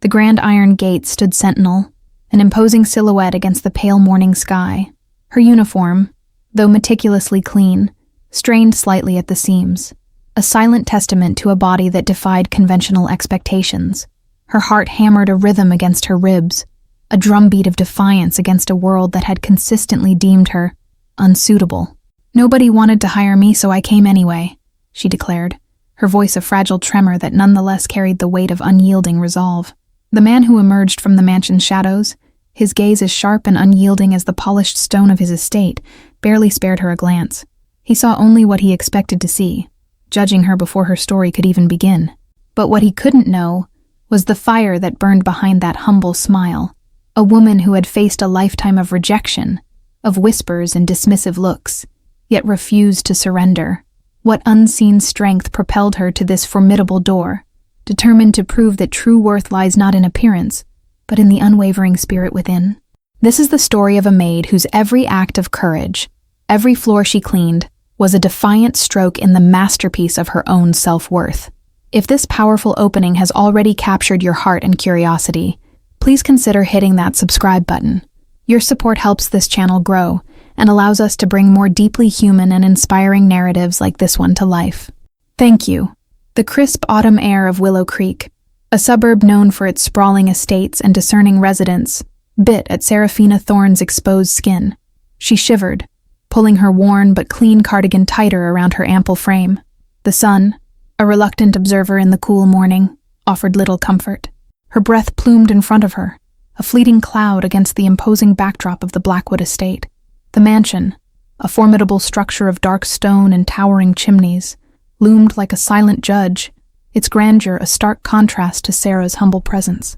The grand iron gate stood sentinel, an imposing silhouette against the pale morning sky. Her uniform, though meticulously clean, strained slightly at the seams, a silent testament to a body that defied conventional expectations. Her heart hammered a rhythm against her ribs, a drumbeat of defiance against a world that had consistently deemed her unsuitable. "Nobody wanted to hire me, so I came anyway," she declared, her voice a fragile tremor that nonetheless carried the weight of unyielding resolve. The man who emerged from the mansion's shadows, his gaze as sharp and unyielding as the polished stone of his estate, barely spared her a glance. He saw only what he expected to see, judging her before her story could even begin. But what he couldn't know was the fire that burned behind that humble smile, a woman who had faced a lifetime of rejection, of whispers and dismissive looks, yet refused to surrender. What unseen strength propelled her to this formidable door, determined to prove that true worth lies not in appearance, but in the unwavering spirit within? This is the story of a maid whose every act of courage, every floor she cleaned, was a defiant stroke in the masterpiece of her own self-worth. If this powerful opening has already captured your heart and curiosity, please consider hitting that subscribe button. Your support helps this channel grow and allows us to bring more deeply human and inspiring narratives like this one to life. Thank you. The crisp autumn air of Willow Creek, a suburb known for its sprawling estates and discerning residents, bit at Seraphina Thorne's exposed skin. She shivered, pulling her worn but clean cardigan tighter around her ample frame. The sun, a reluctant observer in the cool morning, offered little comfort. Her breath plumed in front of her, a fleeting cloud against the imposing backdrop of the Blackwood estate. The mansion, a formidable structure of dark stone and towering chimneys, loomed like a silent judge, its grandeur a stark contrast to Sarah's humble presence.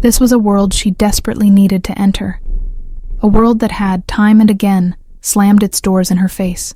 This was a world she desperately needed to enter, a world that had, time and again, slammed its doors in her face.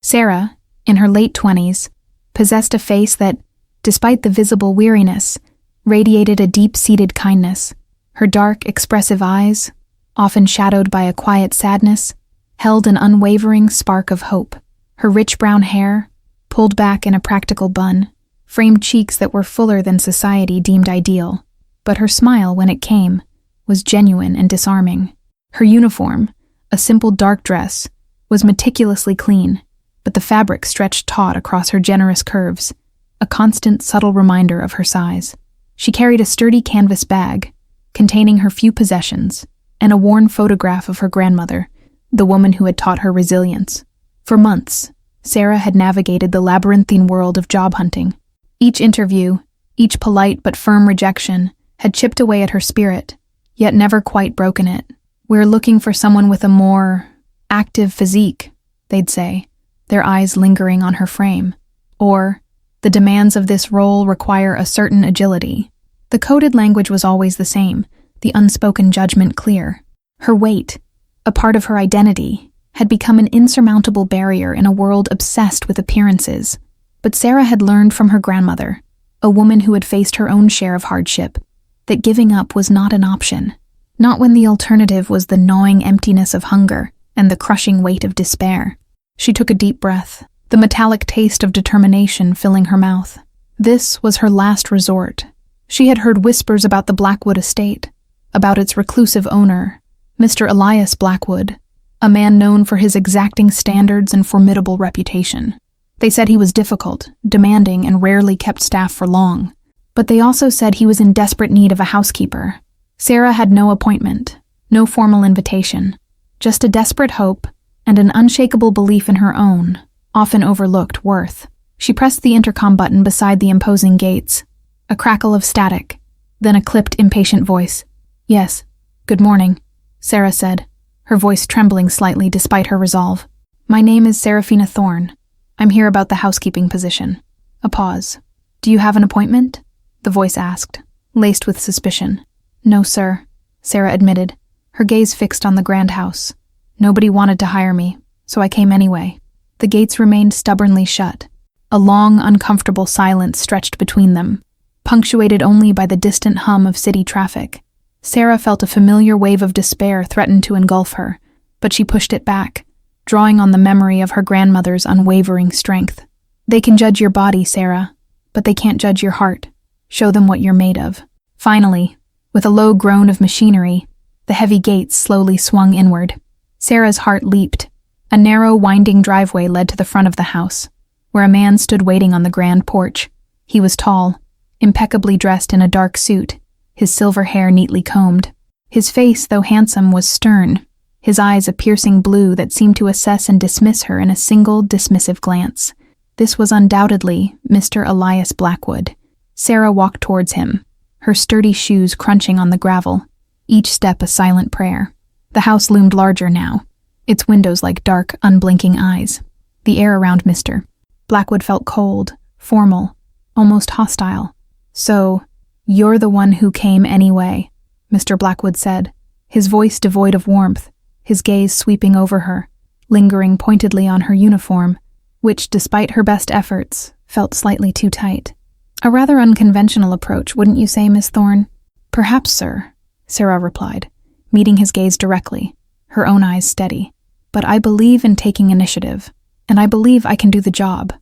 Sarah, in her late 20s, possessed a face that, despite the visible weariness, radiated a deep-seated kindness. Her dark, expressive eyes, often shadowed by a quiet sadness, held an unwavering spark of hope. Her rich brown hair, pulled back in a practical bun, framed cheeks that were fuller than society deemed ideal. But her smile, when it came, was genuine and disarming. Her uniform, a simple dark dress, was meticulously clean, but the fabric stretched taut across her generous curves, a constant, subtle reminder of her size. She carried a sturdy canvas bag, containing her few possessions, and a worn photograph of her grandmother, the woman who had taught her resilience. For months, Sarah had navigated the labyrinthine world of job hunting. Each interview, each polite but firm rejection, had chipped away at her spirit, yet never quite broken it. "We're looking for someone with a more active physique," they'd say, their eyes lingering on her frame. Or, "The demands of this role require a certain agility." The coded language was always the same, the unspoken judgment clear. Her weight, a part of her identity, had become an insurmountable barrier in a world obsessed with appearances. But Sarah had learned from her grandmother, a woman who had faced her own share of hardship, that giving up was not an option. Not when the alternative was the gnawing emptiness of hunger and the crushing weight of despair. She took a deep breath, the metallic taste of determination filling her mouth. This was her last resort. She had heard whispers about the Blackwood estate, about its reclusive owner, Mr. Elias Blackwood, a man known for his exacting standards and formidable reputation. They said he was difficult, demanding, and rarely kept staff for long. But they also said he was in desperate need of a housekeeper. Sarah had no appointment, no formal invitation, just a desperate hope and an unshakable belief in her own, often overlooked, worth. She pressed the intercom button beside the imposing gates. A crackle of static, then a clipped, impatient voice. "Yes, good morning," Sarah said, her voice trembling slightly despite her resolve. "My name is Seraphina Thorne. I'm here about the housekeeping position." A pause. "Do you have an appointment?" the voice asked, laced with suspicion. "No, sir," Sarah admitted, her gaze fixed on the grand house. "Nobody wanted to hire me, so I came anyway." The gates remained stubbornly shut. A long, uncomfortable silence stretched between them, punctuated only by the distant hum of city traffic. Sarah felt a familiar wave of despair threaten to engulf her, but she pushed it back, drawing on the memory of her grandmother's unwavering strength. "They can judge your body, Sarah, but they can't judge your heart. Show them what you're made of." Finally, with a low groan of machinery, the heavy gates slowly swung inward. Sarah's heart leaped. A narrow, winding driveway led to the front of the house, where a man stood waiting on the grand porch. He was tall, impeccably dressed in a dark suit, his silver hair neatly combed. His face, though handsome, was stern, his eyes a piercing blue that seemed to assess and dismiss her in a single, dismissive glance. This was undoubtedly Mr. Elias Blackwood. Sarah walked towards him, her sturdy shoes crunching on the gravel, each step a silent prayer. The house loomed larger now, its windows like dark, unblinking eyes. The air around Mr. Blackwood felt cold, formal, almost hostile. "So, you're the one who came anyway," Mr. Blackwood said, his voice devoid of warmth, his gaze sweeping over her, lingering pointedly on her uniform, which, despite her best efforts, felt slightly too tight. "A rather unconventional approach, wouldn't you say, Miss Thorne?" "Perhaps, sir," Sarah replied, meeting his gaze directly, her own eyes steady. "But I believe in taking initiative, and I believe I can do the job."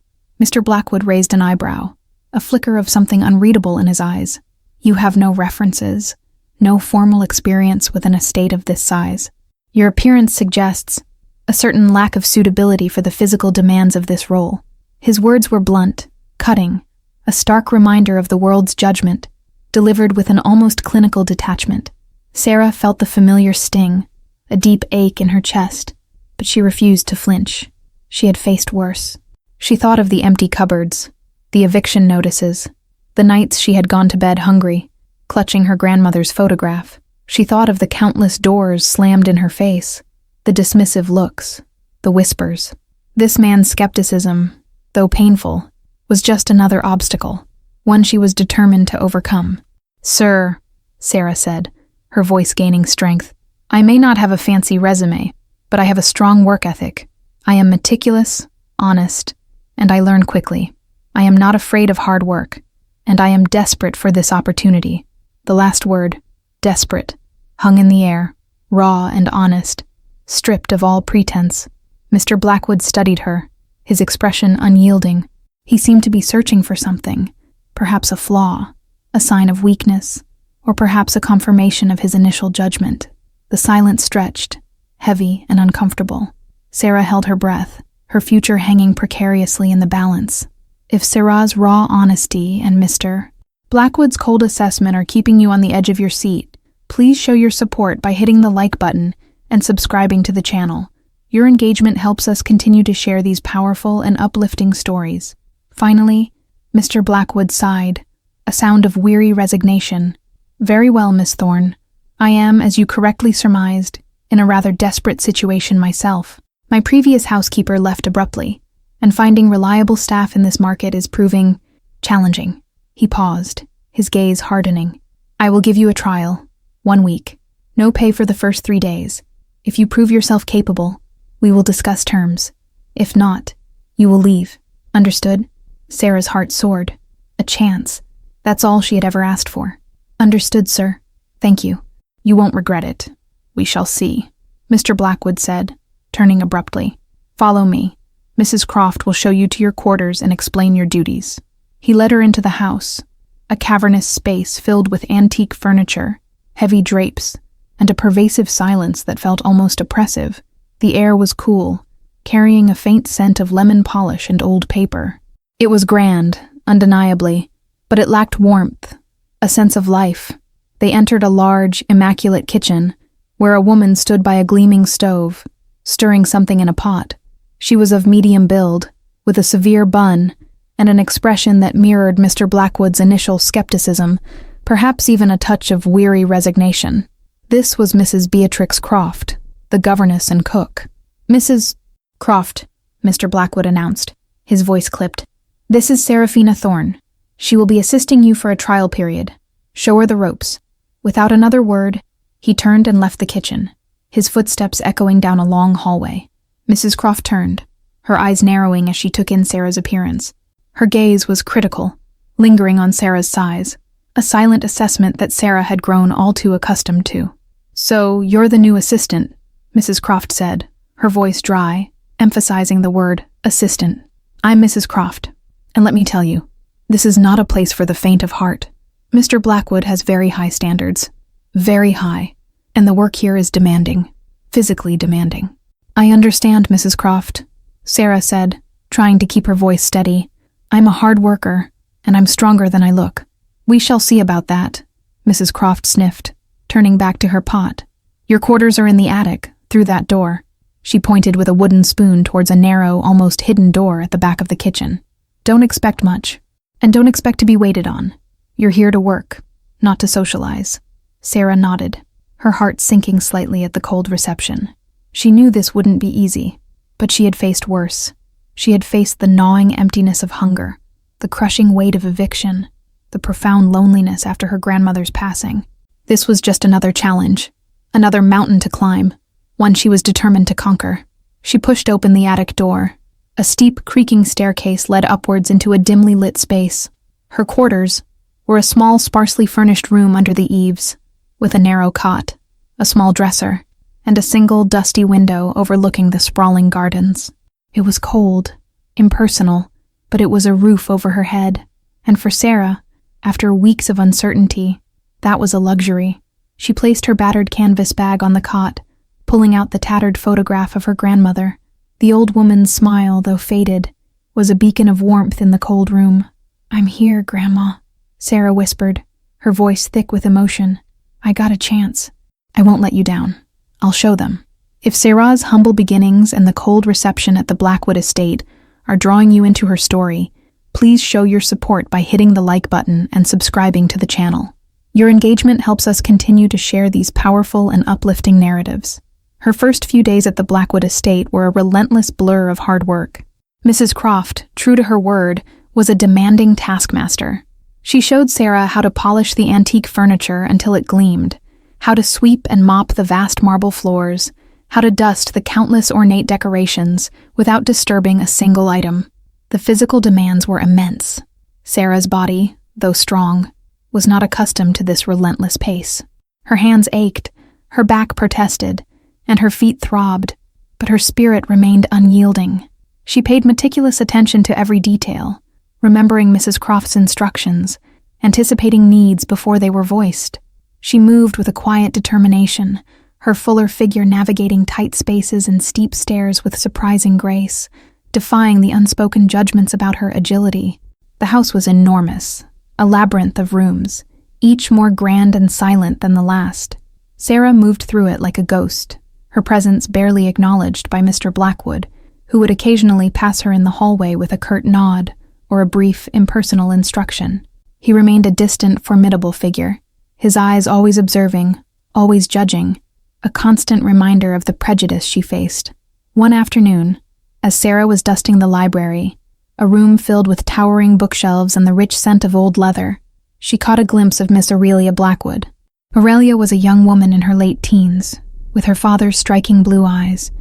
Mr. Blackwood raised an eyebrow, a flicker of something unreadable in his eyes. "You have no references, no formal experience with an estate of this size. Your appearance suggests a certain lack of suitability for the physical demands of this role." His words were blunt, cutting, a stark reminder of the world's judgment, delivered with an almost clinical detachment. Sarah felt the familiar sting, a deep ache in her chest, but she refused to flinch. She had faced worse. She thought of the empty cupboards, the eviction notices, the nights she had gone to bed hungry, clutching her grandmother's photograph. She thought of the countless doors slammed in her face, the dismissive looks, the whispers. This man's skepticism, though painful, was just another obstacle, one she was determined to overcome. "Sir," Sarah said, her voice gaining strength, "I may not have a fancy resume, but I have a strong work ethic. I am meticulous, honest, and I learn quickly. I am not afraid of hard work, and I am desperate for this opportunity." The last word, desperate, hung in the air, raw and honest, stripped of all pretense. Mr. Blackwood studied her, his expression unyielding. He seemed to be searching for something, perhaps a flaw, a sign of weakness, or perhaps a confirmation of his initial judgment. The silence stretched, heavy and uncomfortable. Sarah held her breath, her future hanging precariously in the balance. If Sarah's raw honesty and Mr. Blackwood's cold assessment are keeping you on the edge of your seat, please show your support by hitting the like button and subscribing to the channel. Your engagement helps us continue to share these powerful and uplifting stories. Finally, Mr. Blackwood sighed, a sound of weary resignation. "Very well, Miss Thorne. I am, as you correctly surmised, in a rather desperate situation myself. My previous housekeeper left abruptly, and finding reliable staff in this market is proving challenging." He paused, his gaze hardening. "I will give you a trial, 1 week. No pay for the first 3 days. If you prove yourself capable, we will discuss terms. If not, you will leave. Understood?" Sarah's heart soared. A chance. That's all she had ever asked for. "Understood, sir. Thank you. You won't regret it. We shall see," Mr. Blackwood said, turning abruptly. "Follow me. Mrs. Croft will show you to your quarters and explain your duties." He led her into the house, a cavernous space filled with antique furniture, heavy drapes, and a pervasive silence that felt almost oppressive. The air was cool, carrying a faint scent of lemon polish and old paper. It was grand, undeniably, but it lacked warmth, a sense of life. They entered a large, immaculate kitchen, where a woman stood by a gleaming stove, stirring something in a pot. She was of medium build, with a severe bun, and an expression that mirrored Mr. Blackwood's initial skepticism, perhaps even a touch of weary resignation. This was Mrs. Beatrix Croft, the governess and cook. "Mrs. Croft," Mr. Blackwood announced, his voice clipped. "This is Seraphina Thorne. She will be assisting you for a trial period. Show her the ropes." Without another word, he turned and left the kitchen, his footsteps echoing down a long hallway. Mrs. Croft turned, her eyes narrowing as she took in Sarah's appearance. Her gaze was critical, lingering on Sarah's size, a silent assessment that Sarah had grown all too accustomed to. "So, you're the new assistant," Mrs. Croft said, her voice dry, emphasizing the word assistant. "I'm Mrs. Croft, and let me tell you, this is not a place for the faint of heart." Mr. Blackwood has very high standards. Very high. And the work here is demanding. Physically demanding. I understand, Mrs. Croft, Sarah said, trying to keep her voice steady. I'm a hard worker, and I'm stronger than I look. We shall see about that, Mrs. Croft sniffed, turning back to her pot. Your quarters are in the attic, through that door. She pointed with a wooden spoon towards a narrow, almost hidden door at the back of the kitchen. Don't expect much, and don't expect to be waited on. You're here to work, not to socialize. Sarah nodded, her heart sinking slightly at the cold reception. She knew this wouldn't be easy, but she had faced worse. She had faced the gnawing emptiness of hunger, the crushing weight of eviction, the profound loneliness after her grandmother's passing. This was just another challenge, another mountain to climb, one she was determined to conquer. She pushed open the attic door. A steep, creaking staircase led upwards into a dimly lit space. Her quarters were a small, sparsely furnished room under the eaves, with a narrow cot, a small dresser, and a single, dusty window overlooking the sprawling gardens. It was cold, impersonal, but it was a roof over her head, and for Sarah, after weeks of uncertainty, that was a luxury. She placed her battered canvas bag on the cot, pulling out the tattered photograph of her grandmother. The old woman's smile, though faded, was a beacon of warmth in the cold room. I'm here, Grandma, Sarah whispered, her voice thick with emotion. I got a chance. I won't let you down. I'll show them. If Sarah's humble beginnings and the cold reception at the Blackwood estate are drawing you into her story, please show your support by hitting the like button and subscribing to the channel. Your engagement helps us continue to share these powerful and uplifting narratives. Her first few days at the Blackwood estate were a relentless blur of hard work. Mrs. Croft, true to her word, was a demanding taskmaster. She showed Sarah how to polish the antique furniture until it gleamed, how to sweep and mop the vast marble floors, how to dust the countless ornate decorations without disturbing a single item. The physical demands were immense. Sarah's body, though strong, was not accustomed to this relentless pace. Her hands ached, her back protested, and her feet throbbed, but her spirit remained unyielding. She paid meticulous attention to every detail, remembering Mrs. Croft's instructions, anticipating needs before they were voiced. She moved with a quiet determination, her fuller figure navigating tight spaces and steep stairs with surprising grace, defying the unspoken judgments about her agility. The house was enormous, a labyrinth of rooms, each more grand and silent than the last. Sarah moved through it like a ghost, her presence barely acknowledged by Mr. Blackwood, who would occasionally pass her in the hallway with a curt nod or a brief, impersonal instruction. He remained a distant, formidable figure, his eyes always observing, always judging, a constant reminder of the prejudice she faced. One afternoon, as Sarah was dusting the library, a room filled with towering bookshelves and the rich scent of old leather, she caught a glimpse of Miss Aurelia Blackwood. Aurelia was a young woman in her late teens, with her father's striking blue eyes,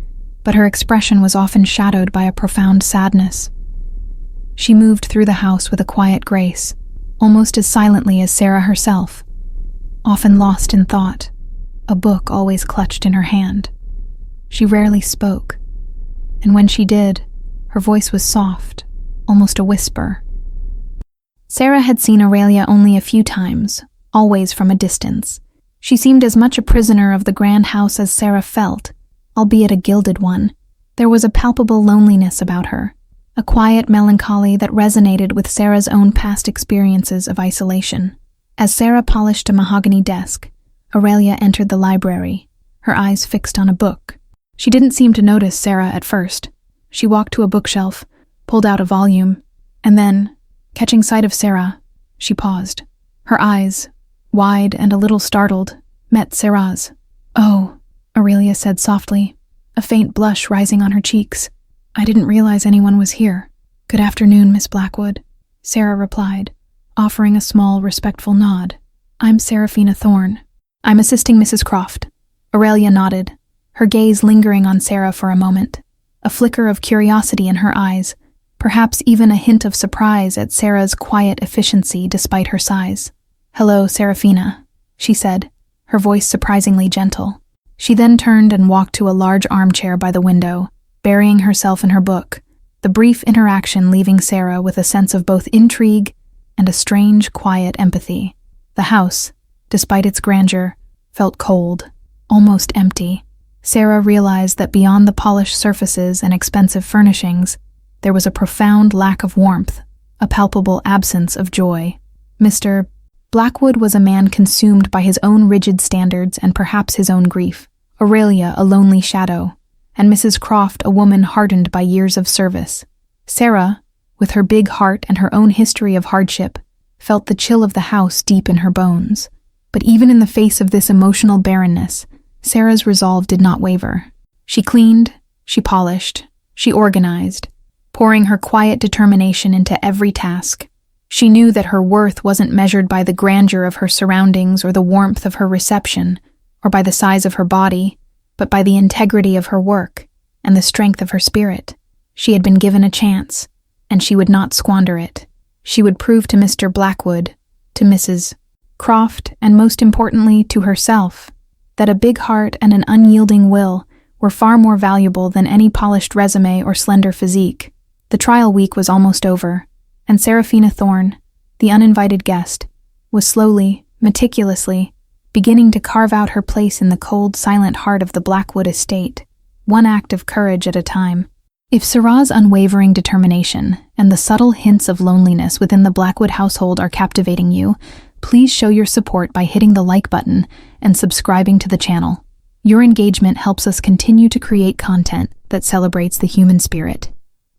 but her expression was often shadowed by a profound sadness. She moved through the house with a quiet grace, almost as silently as Sarah herself, often lost in thought, a book always clutched in her hand. She rarely spoke, and when she did, her voice was soft, almost a whisper. Sarah had seen Aurelia only a few times, always from a distance. She seemed as much a prisoner of the grand house as Sarah felt, albeit a gilded one. There was a palpable loneliness about her, a quiet melancholy that resonated with Sarah's own past experiences of isolation. As Sarah polished a mahogany desk, Aurelia entered the library, her eyes fixed on a book. She didn't seem to notice Sarah at first. She walked to a bookshelf, pulled out a volume, and then, catching sight of Sarah, she paused. Her eyes, wide and a little startled, met Sarah's. "Oh," Aurelia said softly, a faint blush rising on her cheeks. "I didn't realize anyone was here." "Good afternoon, Miss Blackwood," Sarah replied, offering a small, respectful nod. "I'm Seraphina Thorne. I'm assisting Mrs. Croft." Aurelia nodded, her gaze lingering on Sarah for a moment, a flicker of curiosity in her eyes, perhaps even a hint of surprise at Sarah's quiet efficiency despite her size. "Hello, Seraphina," she said, her voice surprisingly gentle. She then turned and walked to a large armchair by the window, burying herself in her book, the brief interaction leaving Sarah with a sense of both intrigue and a strange, quiet empathy. The house, despite its grandeur, felt cold, almost empty. Sarah realized that beyond the polished surfaces and expensive furnishings, there was a profound lack of warmth, a palpable absence of joy. Mr. Blackwood was a man consumed by his own rigid standards and perhaps his own grief, Aurelia a lonely shadow, and Mrs. Croft a woman hardened by years of service. Sarah, with her big heart and her own history of hardship, felt the chill of the house deep in her bones. But even in the face of this emotional barrenness, Sarah's resolve did not waver. She cleaned, she polished, she organized, pouring her quiet determination into every task. She knew that her worth wasn't measured by the grandeur of her surroundings or the warmth of her reception, or by the size of her body, but by the integrity of her work and the strength of her spirit. She had been given a chance, and she would not squander it. She would prove to Mr. Blackwood, to Mrs. Croft, and most importantly to herself, that a big heart and an unyielding will were far more valuable than any polished resume or slender physique. The trial week was almost over, and Seraphina Thorne, the uninvited guest, was slowly, meticulously, beginning to carve out her place in the cold, silent heart of the Blackwood estate, one act of courage at a time. If Sarah's unwavering determination and the subtle hints of loneliness within the Blackwood household are captivating you, please show your support by hitting the like button and subscribing to the channel. Your engagement helps us continue to create content that celebrates the human spirit.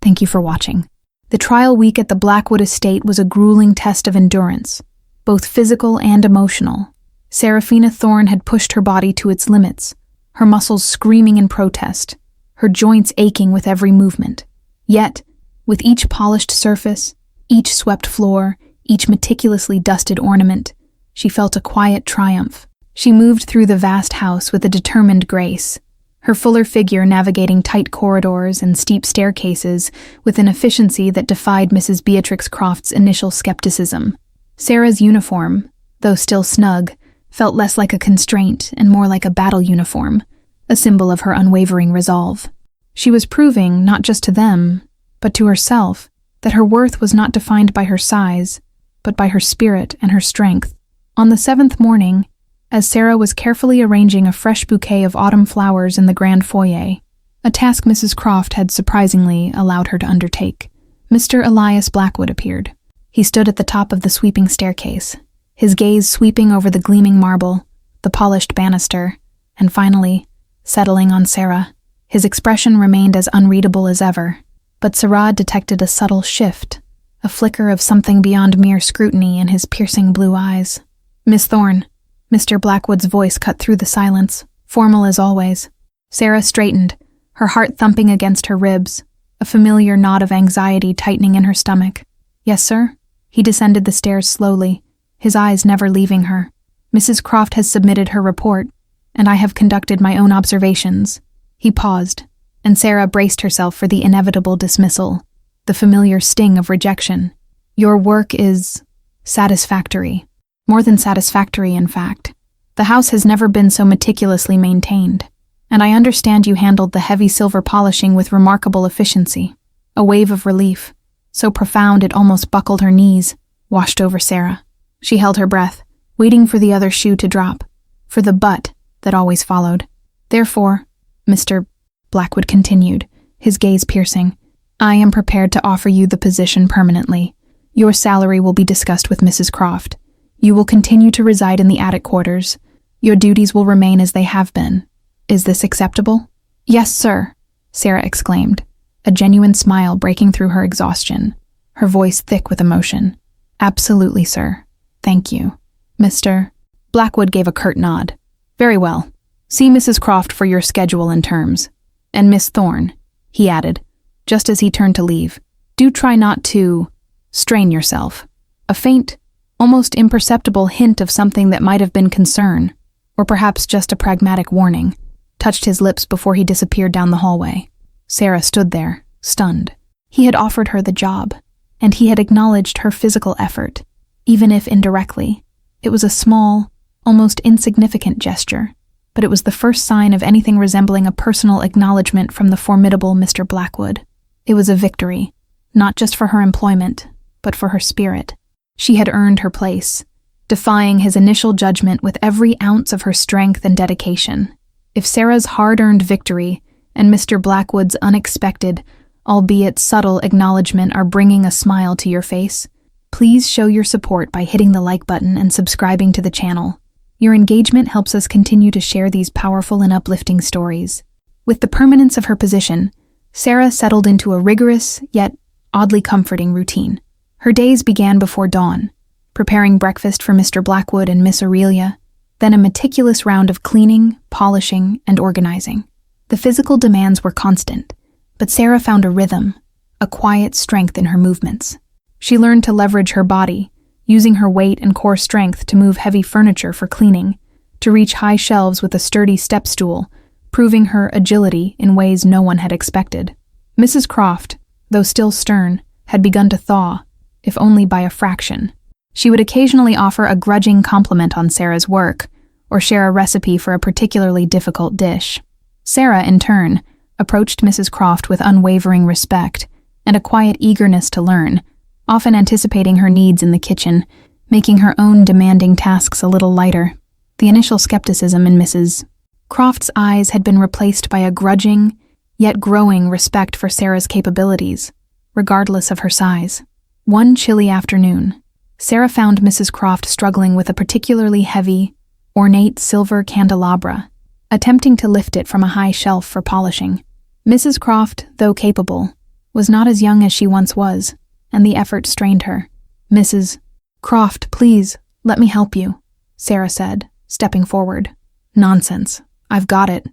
Thank you for watching. The trial week at the Blackwood estate was a grueling test of endurance, both physical and emotional. Seraphina Thorne had pushed her body to its limits, her muscles screaming in protest, her joints aching with every movement. Yet, with each polished surface, each swept floor, each meticulously dusted ornament, she felt a quiet triumph. She moved through the vast house with a determined grace, her fuller figure navigating tight corridors and steep staircases with an efficiency that defied Mrs. Beatrix Croft's initial skepticism. Sarah's uniform, though still snug, felt less like a constraint and more like a battle uniform, a symbol of her unwavering resolve. She was proving, not just to them, but to herself, that her worth was not defined by her size, but by her spirit and her strength. On the 7th morning, as Sarah was carefully arranging a fresh bouquet of autumn flowers in the grand foyer, a task Mrs. Croft had surprisingly allowed her to undertake, Mr. Elias Blackwood appeared. He stood at the top of the sweeping staircase, his gaze sweeping over the gleaming marble, the polished banister, and finally, settling on Sarah. His expression remained as unreadable as ever, but Sarah detected a subtle shift, a flicker of something beyond mere scrutiny in his piercing blue eyes. "Miss Thorne," Mr. Blackwood's voice cut through the silence, formal as always. Sarah straightened, her heart thumping against her ribs, a familiar knot of anxiety tightening in her stomach. "Yes, sir?" He descended the stairs slowly, his eyes never leaving her. "Mrs. Croft has submitted her report, and I have conducted my own observations." He paused, and Sarah braced herself for the inevitable dismissal, the familiar sting of rejection. "Your work is satisfactory. More than satisfactory, in fact. The house has never been so meticulously maintained, and I understand you handled the heavy silver polishing with remarkable efficiency." A wave of relief, so profound it almost buckled her knees, washed over Sarah. She held her breath, waiting for the other shoe to drop, for the but that always followed. "Therefore," Mr. Blackwood continued, his gaze piercing, "I am prepared to offer you the position permanently. Your salary will be discussed with Mrs. Croft. You will continue to reside in the attic quarters. Your duties will remain as they have been. Is this acceptable?" "Yes, sir," Sarah exclaimed, a genuine smile breaking through her exhaustion, her voice thick with emotion. "Absolutely, sir. Thank you." Mr. Blackwood gave a curt nod. "Very well. See Mrs. Croft for your schedule and terms. And Miss Thorne," he added, just as he turned to leave, "do try not to strain yourself." A faint, almost imperceptible hint of something that might have been concern, or perhaps just a pragmatic warning, touched his lips before he disappeared down the hallway. Sarah stood there, stunned. He had offered her the job, and he had acknowledged her physical effort, even if indirectly. It was a small, almost insignificant gesture, but it was the first sign of anything resembling a personal acknowledgement from the formidable Mr. Blackwood. It was a victory, not just for her employment, but for her spirit. She had earned her place, defying his initial judgment with every ounce of her strength and dedication. If Sarah's hard-earned victory and Mr. Blackwood's unexpected, albeit subtle acknowledgement are bringing a smile to your face, please show your support by hitting the like button and subscribing to the channel. Your engagement helps us continue to share these powerful and uplifting stories. With the permanence of her position, Sarah settled into a rigorous, yet oddly comforting routine. Her days began before dawn, preparing breakfast for Mr. Blackwood and Miss Aurelia, then a meticulous round of cleaning, polishing, and organizing. The physical demands were constant, but Sarah found a rhythm, a quiet strength in her movements. She learned to leverage her body, using her weight and core strength to move heavy furniture for cleaning, to reach high shelves with a sturdy step stool, proving her agility in ways no one had expected. Mrs. Croft, though still stern, had begun to thaw, if only by a fraction. She would occasionally offer a grudging compliment on Sarah's work, or share a recipe for a particularly difficult dish. Sarah, in turn, approached Mrs. Croft with unwavering respect and a quiet eagerness to learn, often anticipating her needs in the kitchen, making her own demanding tasks a little lighter. The initial skepticism in Mrs. Croft's eyes had been replaced by a grudging, yet growing respect for Sarah's capabilities, regardless of her size. One chilly afternoon, Sarah found Mrs. Croft struggling with a particularly heavy, ornate silver candelabra, attempting to lift it from a high shelf for polishing. Mrs. Croft, though capable, was not as young as she once was, and the effort strained her. "Mrs. Croft, please, let me help you," Sarah said, stepping forward. "Nonsense. I've got it,"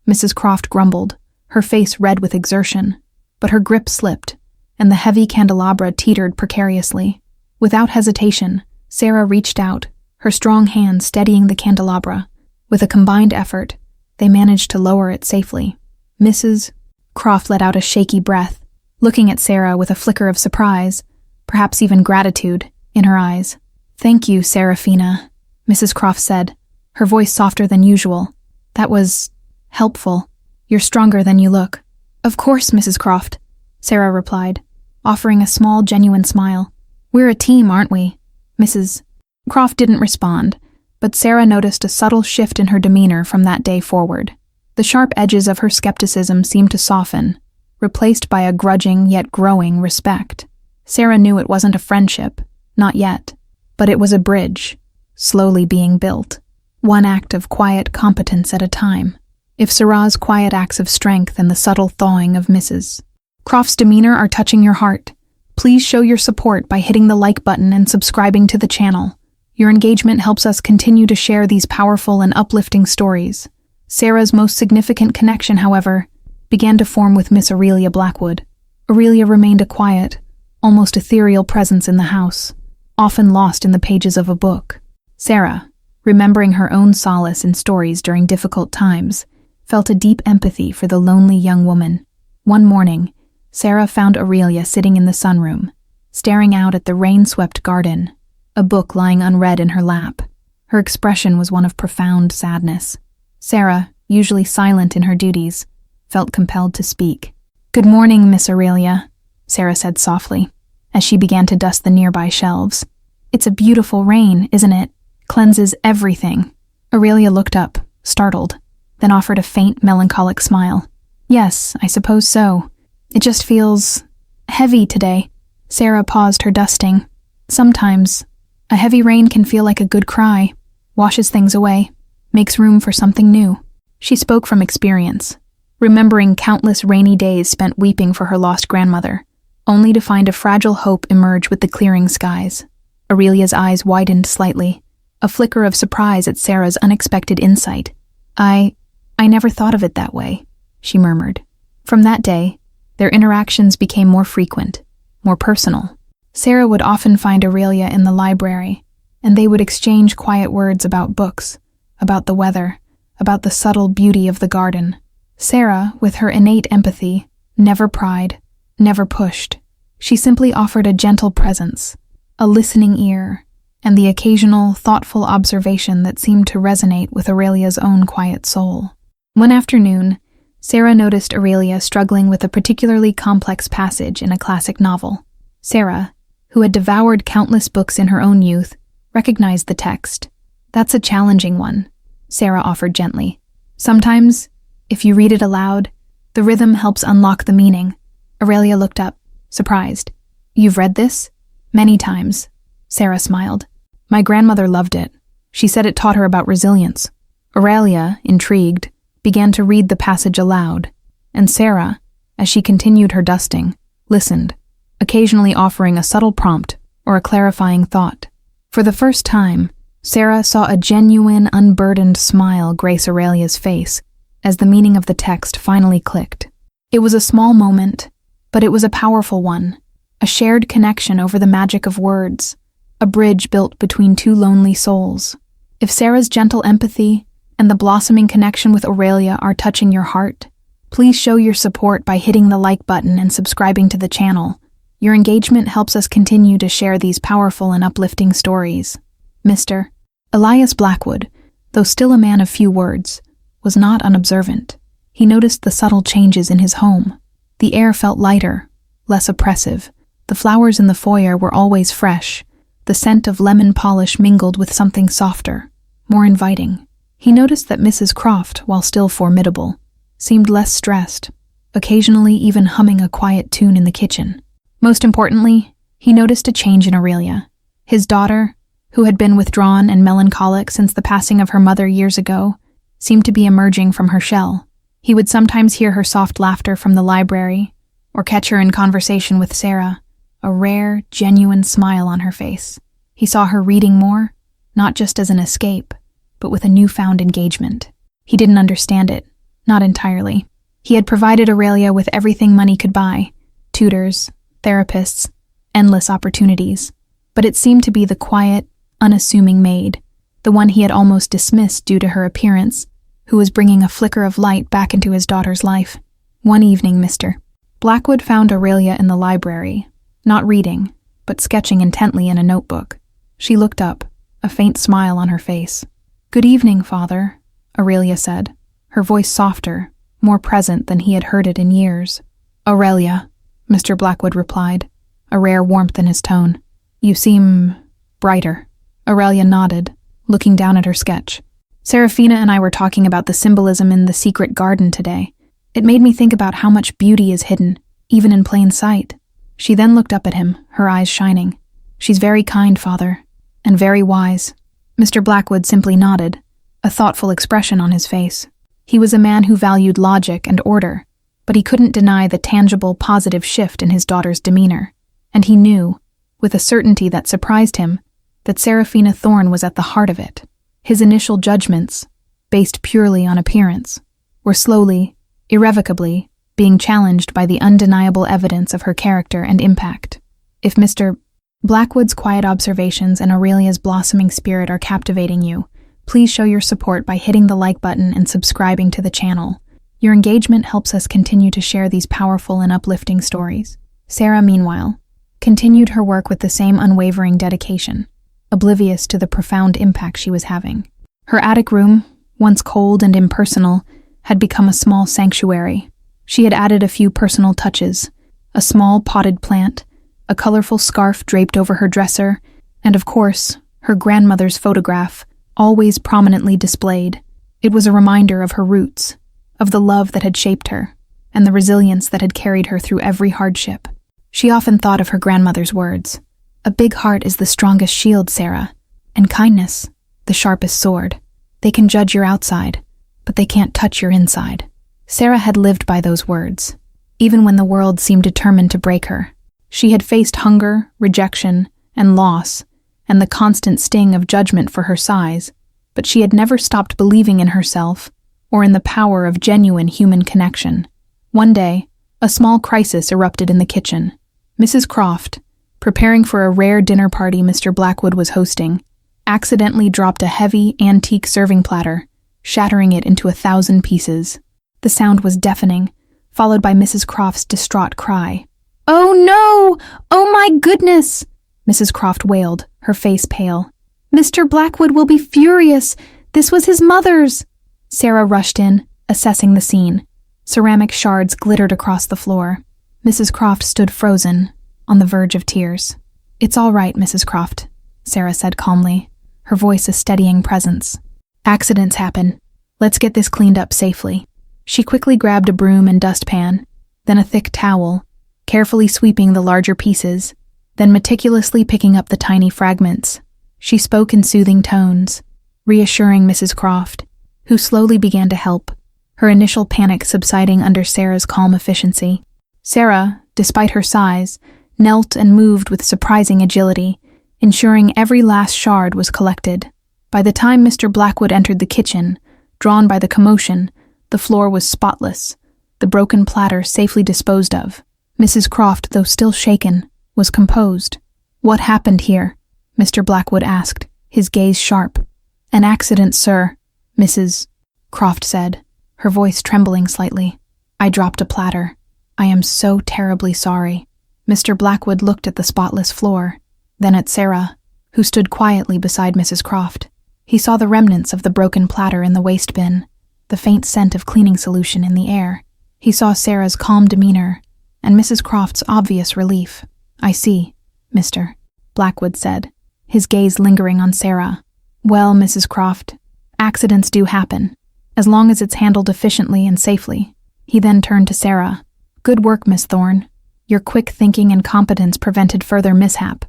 Mrs. Croft grumbled, her face red with exertion. But her grip slipped, and the heavy candelabra teetered precariously. Without hesitation, Sarah reached out, her strong hand steadying the candelabra. With a combined effort, they managed to lower it safely. Mrs. Croft let out a shaky breath, looking at Sarah with a flicker of surprise, perhaps even gratitude, in her eyes. "Thank you, Seraphina," Mrs. Croft said, her voice softer than usual. "That was helpful. You're stronger than you look." "Of course, Mrs. Croft," Sarah replied, offering a small, genuine smile. "We're a team, aren't we?" Mrs. Croft didn't respond, but Sarah noticed a subtle shift in her demeanor from that day forward. The sharp edges of her skepticism seemed to soften, replaced by a grudging yet growing respect. Sarah knew it wasn't a friendship, not yet, but it was a bridge, slowly being built, one act of quiet competence at a time. If Sarah's quiet acts of strength and the subtle thawing of Mrs. Croft's demeanor are touching your heart, please show your support by hitting the like button and subscribing to the channel. Your engagement helps us continue to share these powerful and uplifting stories. Sarah's most significant connection, however, began to form with Miss Aurelia Blackwood. Aurelia remained a quiet, almost ethereal presence in the house, often lost in the pages of a book. Sarah, remembering her own solace in stories during difficult times, felt a deep empathy for the lonely young woman. One morning, Sarah found Aurelia sitting in the sunroom, staring out at the rain-swept garden, a book lying unread in her lap. Her expression was one of profound sadness. Sarah, usually silent in her duties, felt compelled to speak. "Good morning, Miss Aurelia," Sarah said softly, as she began to dust the nearby shelves. "It's a beautiful rain, isn't it? Cleanses everything." Aurelia looked up, startled, then offered a faint, melancholic smile. "Yes, I suppose so. It just feels heavy today." Sarah paused her dusting. "Sometimes, a heavy rain can feel like a good cry, washes things away, makes room for something new." She spoke from experience, remembering countless rainy days spent weeping for her lost grandmother, only to find a fragile hope emerge with the clearing skies. Aurelia's eyes widened slightly, a flicker of surprise at Sarah's unexpected insight. I never thought of it that way," she murmured. From that day, their interactions became more frequent, more personal. Sarah would often find Aurelia in the library, and they would exchange quiet words about books, about the weather, about the subtle beauty of the garden. Sarah, with her innate empathy, never pried, never pushed. She simply offered a gentle presence, a listening ear, and the occasional, thoughtful observation that seemed to resonate with Aurelia's own quiet soul. One afternoon, Sarah noticed Aurelia struggling with a particularly complex passage in a classic novel. Sarah, who had devoured countless books in her own youth, recognized the text. "That's a challenging one," Sarah offered gently. "Sometimes, if you read it aloud, the rhythm helps unlock the meaning." Aurelia looked up, surprised. "You've read this?" "Many times," Sarah smiled. "My grandmother loved it. She said it taught her about resilience." Aurelia, intrigued, began to read the passage aloud, and Sarah, as she continued her dusting, listened, occasionally offering a subtle prompt or a clarifying thought. For the first time, Sarah saw a genuine, unburdened smile grace Aurelia's face as the meaning of the text finally clicked. It was a small moment, but it was a powerful one, a shared connection over the magic of words, a bridge built between two lonely souls. If Sarah's gentle empathy and the blossoming connection with Aurelia are touching your heart, please show your support by hitting the like button and subscribing to the channel. Your engagement helps us continue to share these powerful and uplifting stories. Mr. Elias Blackwood, though still a man of few words, was not unobservant. He noticed the subtle changes in his home. The air felt lighter, less oppressive. The flowers in the foyer were always fresh. The scent of lemon polish mingled with something softer, more inviting. He noticed that Mrs. Croft, while still formidable, seemed less stressed, occasionally even humming a quiet tune in the kitchen. Most importantly, he noticed a change in Aurelia. His daughter, who had been withdrawn and melancholic since the passing of her mother years ago, seemed to be emerging from her shell. He would sometimes hear her soft laughter from the library, or catch her in conversation with Sarah, a rare, genuine smile on her face. He saw her reading more, not just as an escape, but with a newfound engagement. He didn't understand it, not entirely. He had provided Aurelia with everything money could buy: tutors, therapists, endless opportunities. But it seemed to be the quiet, unassuming maid, the one he had almost dismissed due to her appearance, who was bringing a flicker of light back into his daughter's life. One evening, Mr. Blackwood found Aurelia in the library, not reading, but sketching intently in a notebook. She looked up, a faint smile on her face. "Good evening, Father," Aurelia said, her voice softer, more present than he had heard it in years. "Aurelia," Mr. Blackwood replied, a rare warmth in his tone. "You seem brighter." Aurelia nodded, looking down at her sketch. "Serafina and I were talking about the symbolism in the secret garden today. It made me think about how much beauty is hidden, even in plain sight." She then looked up at him, her eyes shining. "She's very kind, Father, and very wise." Mr. Blackwood simply nodded, a thoughtful expression on his face. He was a man who valued logic and order, but he couldn't deny the tangible, positive shift in his daughter's demeanor. And he knew, with a certainty that surprised him, that Serafina Thorne was at the heart of it. His initial judgments, based purely on appearance, were slowly, irrevocably, being challenged by the undeniable evidence of her character and impact. If Mr. Blackwood's quiet observations and Aurelia's blossoming spirit are captivating you, please show your support by hitting the like button and subscribing to the channel. Your engagement helps us continue to share these powerful and uplifting stories. Sarah, meanwhile, continued her work with the same unwavering dedication, oblivious to the profound impact she was having. Her attic room, once cold and impersonal, had become a small sanctuary. She had added a few personal touches: a small potted plant, a colorful scarf draped over her dresser, and of course, her grandmother's photograph, always prominently displayed. It was a reminder of her roots, of the love that had shaped her, and the resilience that had carried her through every hardship. She often thought of her grandmother's words: "A big heart is the strongest shield, Sarah, and kindness, the sharpest sword. They can judge your outside, but they can't touch your inside." Sarah had lived by those words, even when the world seemed determined to break her. She had faced hunger, rejection, and loss, and the constant sting of judgment for her size, but she had never stopped believing in herself or in the power of genuine human connection. One day, a small crisis erupted in the kitchen. Mrs. Croft, preparing for a rare dinner party Mr. Blackwood was hosting, accidentally dropped a heavy, antique serving platter, shattering it into 1,000 pieces. The sound was deafening, followed by Mrs. Croft's distraught cry. "Oh no! Oh my goodness!" Mrs. Croft wailed, her face pale. "Mr. Blackwood will be furious! This was his mother's!" Sarah rushed in, assessing the scene. Ceramic shards glittered across the floor. Mrs. Croft stood frozen, on the verge of tears. "It's all right, Mrs. Croft. Sarah said calmly, her voice a steadying presence. Accidents happen. Let's get this cleaned up safely. She quickly grabbed a broom and dustpan, then a thick towel, carefully sweeping the larger pieces, then meticulously picking up the tiny fragments. She spoke in soothing tones, reassuring Mrs. Croft, who slowly began to help, her initial panic subsiding under Sarah's calm efficiency. Sarah, despite her size, knelt and moved with surprising agility, ensuring every last shard was collected. By the time Mr. Blackwood entered the kitchen, drawn by the commotion, the floor was spotless, the broken platter safely disposed of. Mrs. Croft, though still shaken, was composed. "What happened here?" Mr. Blackwood asked, his gaze sharp. "An accident, sir," Mrs. Croft said, her voice trembling slightly. "I dropped a platter. I am so terribly sorry." Mr. Blackwood looked at the spotless floor, then at Sarah, who stood quietly beside Mrs. Croft. He saw the remnants of the broken platter in the waste bin, the faint scent of cleaning solution in the air. He saw Sarah's calm demeanor and Mrs. Croft's obvious relief. "I see, Mr. Blackwood said, his gaze lingering on Sarah. "Well, Mrs. Croft, accidents do happen, as long as it's handled efficiently and safely." He then turned to Sarah. "Good work, Miss Thorne. Your quick thinking and competence prevented further mishap,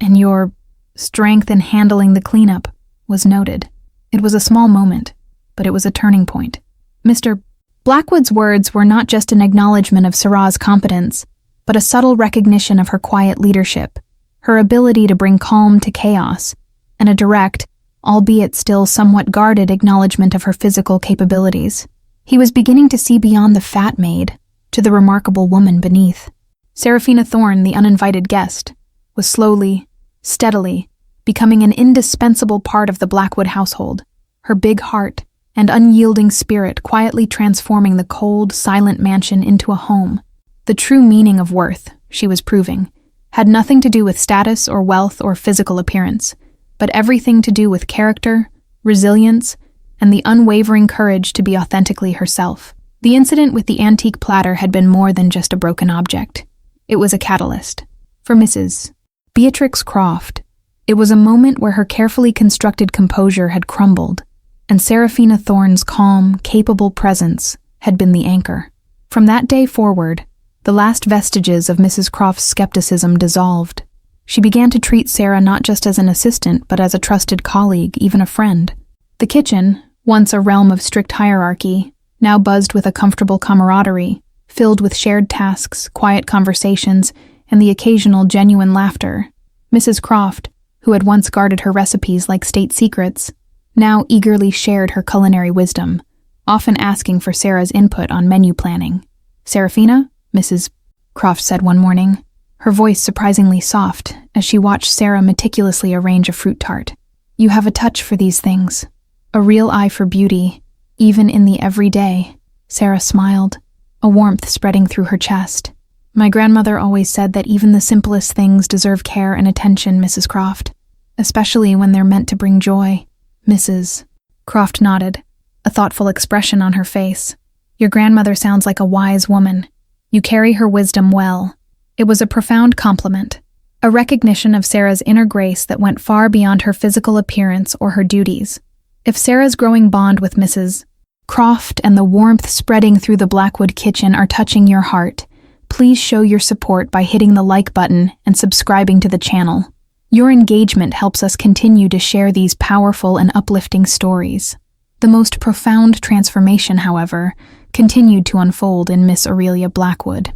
and your strength in handling the cleanup was noted. It was a small moment, but it was a turning point." Mr. Blackwood's words were not just an acknowledgement of Sarah's competence, but a subtle recognition of her quiet leadership, her ability to bring calm to chaos, and a direct, albeit still somewhat guarded acknowledgement of her physical capabilities. He was beginning to see beyond the fat maid to the remarkable woman beneath. Seraphina Thorne, the uninvited guest, was slowly, steadily, becoming an indispensable part of the Blackwood household, her big heart and unyielding spirit quietly transforming the cold, silent mansion into a home. The true meaning of worth, she was proving, had nothing to do with status or wealth or physical appearance, but everything to do with character, resilience, and the unwavering courage to be authentically herself. The incident with the antique platter had been more than just a broken object. It was a catalyst. For Mrs. Beatrix Croft, it was a moment where her carefully constructed composure had crumbled, and Seraphina Thorne's calm, capable presence had been the anchor. From that day forward, the last vestiges of Mrs. Croft's skepticism dissolved. She began to treat Sarah not just as an assistant, but as a trusted colleague, even a friend. The kitchen, once a realm of strict hierarchy, now buzzed with a comfortable camaraderie, filled with shared tasks, quiet conversations, and the occasional genuine laughter. Mrs. Croft, who had once guarded her recipes like state secrets, now eagerly shared her culinary wisdom, often asking for Sarah's input on menu planning. "Seraphina," Mrs. Croft said one morning, her voice surprisingly soft as she watched Sarah meticulously arrange a fruit tart. "You have a touch for these things, a real eye for beauty, even in the everyday." Sarah smiled, a warmth spreading through her chest. "My grandmother always said that even the simplest things deserve care and attention, Mrs. Croft, especially when they're meant to bring joy." Mrs. Croft nodded, a thoughtful expression on her face. "Your grandmother sounds like a wise woman. You carry her wisdom well." It was a profound compliment, a recognition of Sarah's inner grace that went far beyond her physical appearance or her duties. If Sarah's growing bond with Mrs. Croft and the warmth spreading through the Blackwood kitchen are touching your heart, please show your support by hitting the like button and subscribing to the channel. Your engagement helps us continue to share these powerful and uplifting stories. The most profound transformation, however, continued to unfold in Miss Aurelia Blackwood.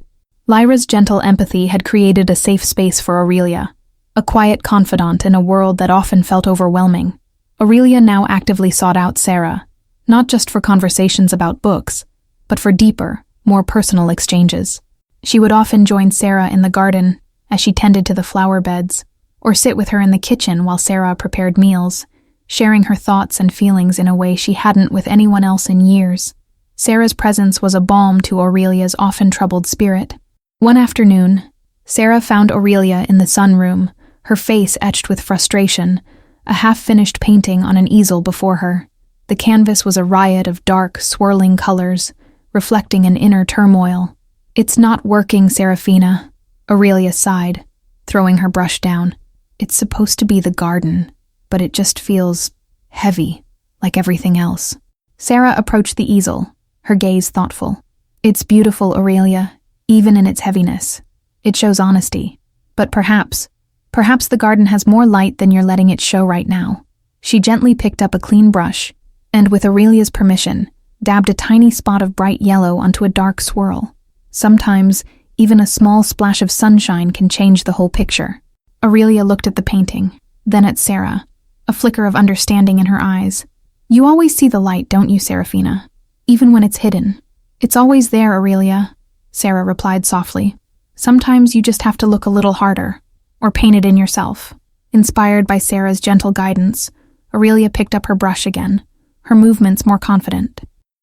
Lyra's gentle empathy had created a safe space for Aurelia, a quiet confidant in a world that often felt overwhelming. Aurelia now actively sought out Sarah, not just for conversations about books, but for deeper, more personal exchanges. She would often join Sarah in the garden as she tended to the flower beds, or sit with her in the kitchen while Sarah prepared meals, sharing her thoughts and feelings in a way she hadn't with anyone else in years. Sarah's presence was a balm to Aurelia's often troubled spirit. One afternoon, Sarah found Aurelia in the sunroom, her face etched with frustration, a half-finished painting on an easel before her. The canvas was a riot of dark, swirling colors, reflecting an inner turmoil. "It's not working, Seraphina," Aurelia sighed, throwing her brush down. It's supposed to be the garden, but it just feels heavy, like everything else. Sarah approached the easel, her gaze thoughtful. It's beautiful, Aurelia, even in its heaviness. It shows honesty. But perhaps the garden has more light than you're letting it show right now. She gently picked up a clean brush, and with Aurelia's permission, dabbed a tiny spot of bright yellow onto a dark swirl. Sometimes, even a small splash of sunshine can change the whole picture. Aurelia looked at the painting, then at Sarah, a flicker of understanding in her eyes. You always see the light, don't you, Serafina? Even when it's hidden. It's always there, Aurelia, Sarah replied softly. Sometimes you just have to look a little harder, or paint it in yourself. Inspired by Sarah's gentle guidance, Aurelia picked up her brush again, her movements more confident.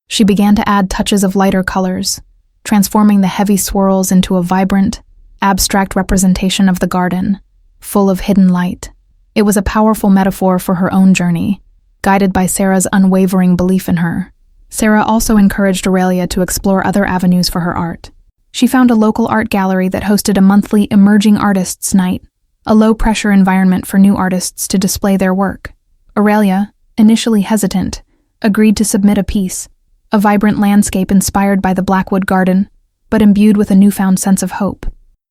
She began to add touches of lighter colors, transforming the heavy swirls into a vibrant, abstract representation of the garden, full of hidden light. It was a powerful metaphor for her own journey, guided by Sarah's unwavering belief in her. Sarah also encouraged Aurelia to explore other avenues for her art. She found a local art gallery that hosted a monthly Emerging Artists Night, a low-pressure environment for new artists to display their work. Aurelia, initially hesitant, agreed to submit a piece, a vibrant landscape inspired by the Blackwood Garden, but imbued with a newfound sense of hope.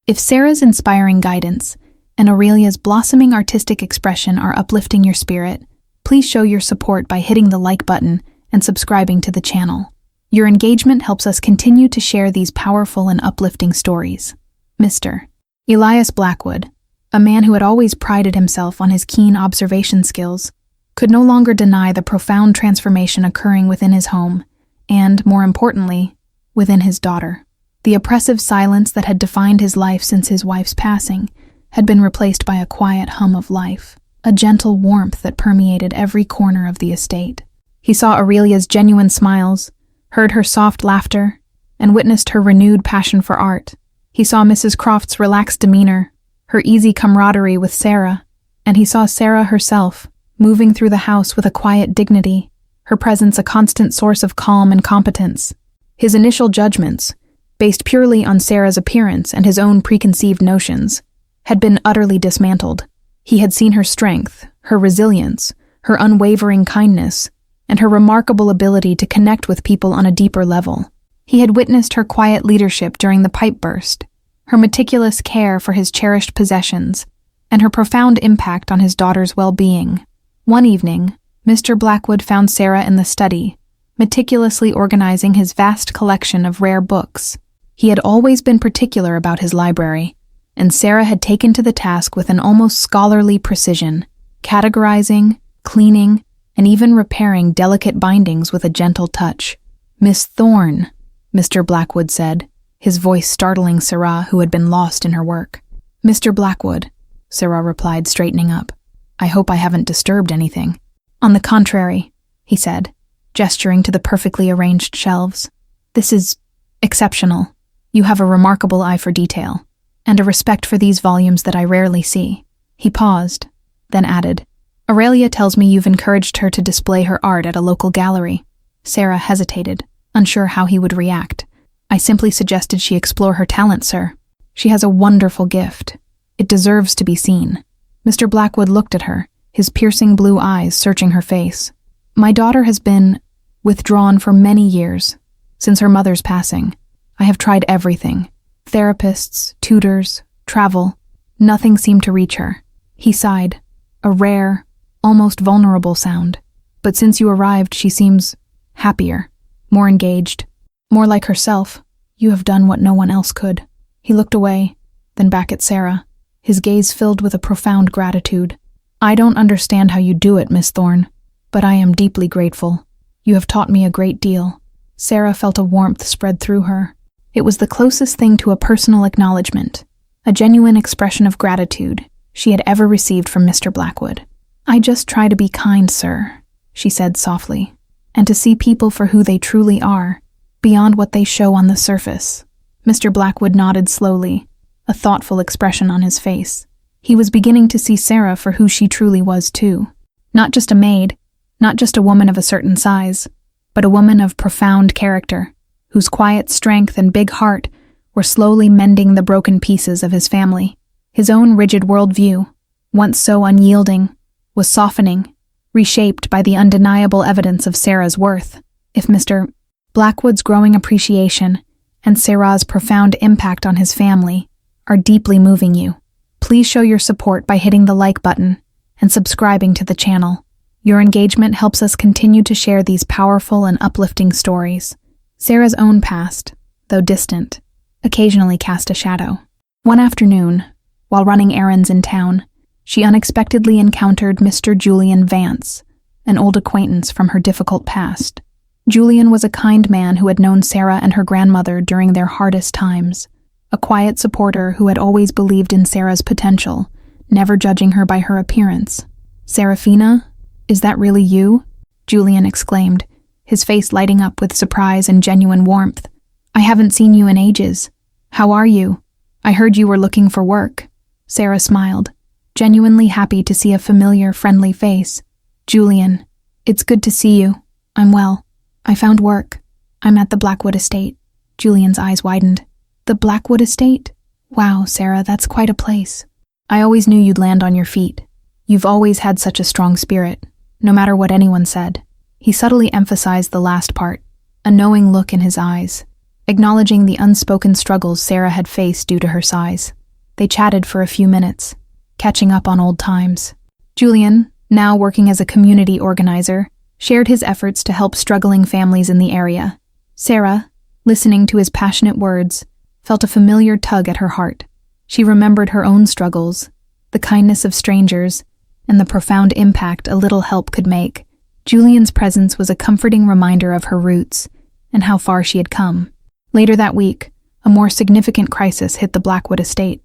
If Sarah's inspiring guidance and Aurelia's blossoming artistic expression are uplifting your spirit, please show your support by hitting the like button and subscribing to the channel. Your engagement helps us continue to share these powerful and uplifting stories. Mr. Elias Blackwood, a man who had always prided himself on his keen observation skills, could no longer deny the profound transformation occurring within his home, and, more importantly, within his daughter. The oppressive silence that had defined his life since his wife's passing had been replaced by a quiet hum of life, a gentle warmth that permeated every corner of the estate. He saw Aurelia's genuine smiles, heard her soft laughter, and witnessed her renewed passion for art. He saw Mrs. Croft's relaxed demeanor, her easy camaraderie with Sarah, and he saw Sarah herself, moving through the house with a quiet dignity, her presence a constant source of calm and competence. His initial judgments, based purely on Sarah's appearance and his own preconceived notions, had been utterly dismantled. He had seen her strength, her resilience, her unwavering kindness, and her remarkable ability to connect with people on a deeper level. He had witnessed her quiet leadership during the pipe burst, her meticulous care for his cherished possessions, and her profound impact on his daughter's well-being. One evening, Mr. Blackwood found Sarah in the study, meticulously organizing his vast collection of rare books. He had always been particular about his library, and Sarah had taken to the task with an almost scholarly precision, categorizing, cleaning, and even repairing delicate bindings with a gentle touch. "Miss Thorne," Mr. Blackwood said, his voice startling Sarah, who had been lost in her work. "Mr. Blackwood," Sarah replied, straightening up. "I hope I haven't disturbed anything." "On the contrary," he said, gesturing to the perfectly arranged shelves. "This is exceptional. You have a remarkable eye for detail, and a respect for these volumes that I rarely see." He paused, then added, "Aurelia tells me you've encouraged her to display her art at a local gallery." Sarah hesitated, unsure how he would react. "I simply suggested she explore her talent, sir. She has a wonderful gift. It deserves to be seen." Mr. Blackwood looked at her, his piercing blue eyes searching her face. "My daughter has been withdrawn for many years, since her mother's passing. I have tried everything. Therapists, tutors, travel. Nothing seemed to reach her." He sighed, a rare, almost vulnerable sound. "But since you arrived, she seems happier, more engaged, more like herself. You have done what no one else could." He looked away, then back at Sarah, his gaze filled with a profound gratitude. "I don't understand how you do it, Miss Thorne, but I am deeply grateful. You have taught me a great deal." Sarah felt a warmth spread through her. It was the closest thing to a personal acknowledgement, a genuine expression of gratitude she had ever received from Mr. Blackwood. "I just try to be kind, sir," she said softly, "and to see people for who they truly are, beyond what they show on the surface." Mr. Blackwood nodded slowly, a thoughtful expression on his face. He was beginning to see Sarah for who she truly was too. Not just a maid, not just a woman of a certain size, but a woman of profound character, whose quiet strength and big heart were slowly mending the broken pieces of his family. His own rigid worldview, once so unyielding, was softening, reshaped by the undeniable evidence of Sarah's worth. If Mr. Blackwood's growing appreciation and Sarah's profound impact on his family are deeply moving you, please show your support by hitting the like button and subscribing to the channel. Your engagement helps us continue to share these powerful and uplifting stories. Sarah's own past, though distant, occasionally cast a shadow. One afternoon, while running errands in town, she unexpectedly encountered Mr. Julian Vance, an old acquaintance from her difficult past. Julian was a kind man who had known Sarah and her grandmother during their hardest times, a quiet supporter who had always believed in Sarah's potential, never judging her by her appearance. "Serafina, is that really you?" Julian exclaimed, his face lighting up with surprise and genuine warmth. "I haven't seen you in ages. How are you? I heard you were looking for work." Sarah smiled, genuinely happy to see a familiar, friendly face. "Julian, it's good to see you. I'm well. I found work. I'm at the Blackwood estate." Julian's eyes widened. "The Blackwood estate? Wow, Sarah, that's quite a place. I always knew you'd land on your feet. You've always had such a strong spirit, no matter what anyone said." He subtly emphasized the last part, a knowing look in his eyes, acknowledging the unspoken struggles Sarah had faced due to her size. They chatted for a few minutes, catching up on old times. Julian, now working as a community organizer, shared his efforts to help struggling families in the area. Sarah, listening to his passionate words, felt a familiar tug at her heart. She remembered her own struggles, the kindness of strangers, and the profound impact a little help could make. Julian's presence was a comforting reminder of her roots and how far she had come. Later that week, a more significant crisis hit the Blackwood estate.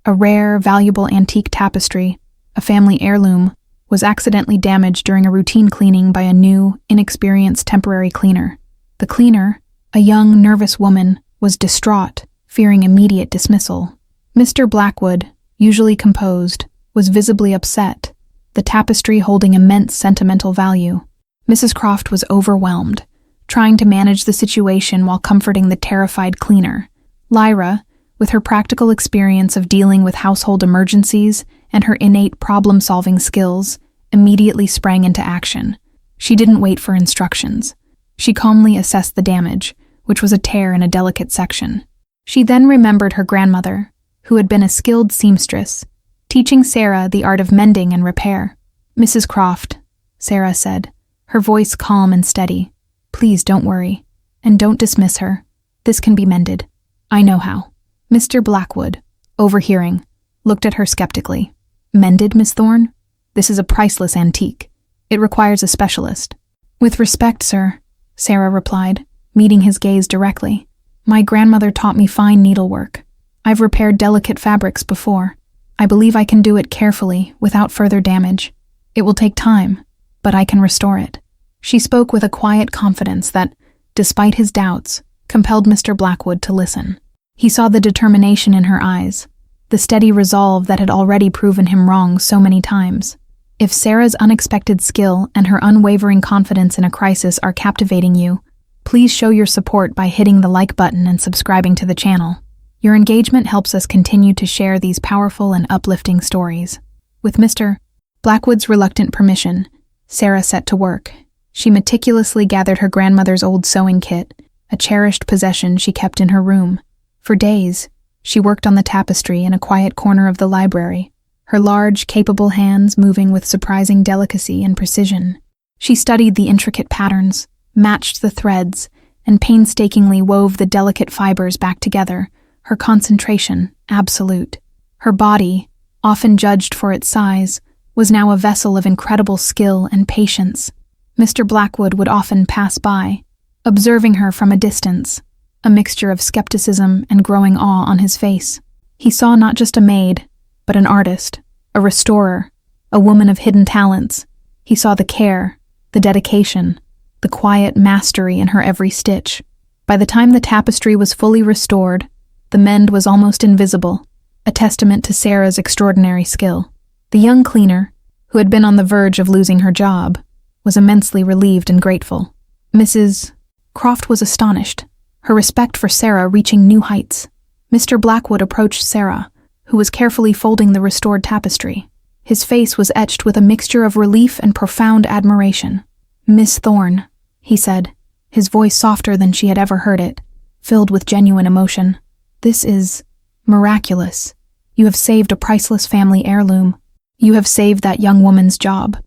A rare, valuable antique tapestry, a family heirloom, was accidentally damaged during a routine cleaning by a new, inexperienced temporary cleaner. The cleaner, a young, nervous woman, was distraught, fearing immediate dismissal. Mr. Blackwood, usually composed, was visibly upset, the tapestry holding immense sentimental value. Mrs. Croft was overwhelmed, trying to manage the situation while comforting the terrified cleaner. Lyra, with her practical experience of dealing with household emergencies and her innate problem-solving skills, immediately sprang into action. She didn't wait for instructions. She calmly assessed the damage, which was a tear in a delicate section. She then remembered her grandmother, who had been a skilled seamstress, teaching Sarah the art of mending and repair. "Mrs. Croft," Sarah said, her voice calm and steady, "please don't worry, and don't dismiss her. This can be mended. I know how." Mr. Blackwood, overhearing, looked at her skeptically. "Mended, Miss Thorne? This is a priceless antique. It requires a specialist." "With respect, sir," Sarah replied, meeting his gaze directly. "My grandmother taught me fine needlework. I've repaired delicate fabrics before. I believe I can do it carefully, without further damage. It will take time, but I can restore it." She spoke with a quiet confidence that, despite his doubts, compelled Mr. Blackwood to listen. He saw the determination in her eyes, the steady resolve that had already proven him wrong so many times. If Sarah's unexpected skill and her unwavering confidence in a crisis are captivating you, please show your support by hitting the like button and subscribing to the channel. Your engagement helps us continue to share these powerful and uplifting stories. With Mr. Blackwood's reluctant permission, Sarah set to work. She meticulously gathered her grandmother's old sewing kit, a cherished possession she kept in her room. For days, she worked on the tapestry in a quiet corner of the library, her large, capable hands moving with surprising delicacy and precision. She studied the intricate patterns, matched the threads, and painstakingly wove the delicate fibers back together, her concentration absolute. Her body, often judged for its size, was now a vessel of incredible skill and patience. Mr. Blackwood would often pass by, observing her from a distance, a mixture of skepticism and growing awe on his face. He saw not just a maid, but an artist, a restorer, a woman of hidden talents. He saw the care, the dedication, the quiet mastery in her every stitch. By the time the tapestry was fully restored, the mend was almost invisible, a testament to Sarah's extraordinary skill. The young cleaner, who had been on the verge of losing her job, was immensely relieved and grateful. Mrs. Croft was astonished, her respect for Sarah reaching new heights. Mr. Blackwood approached Sarah, who was carefully folding the restored tapestry. His face was etched with a mixture of relief and profound admiration. "Miss Thorne," he said, his voice softer than she had ever heard it, filled with genuine emotion. "This is miraculous. You have saved a priceless family heirloom. You have saved that young woman's job.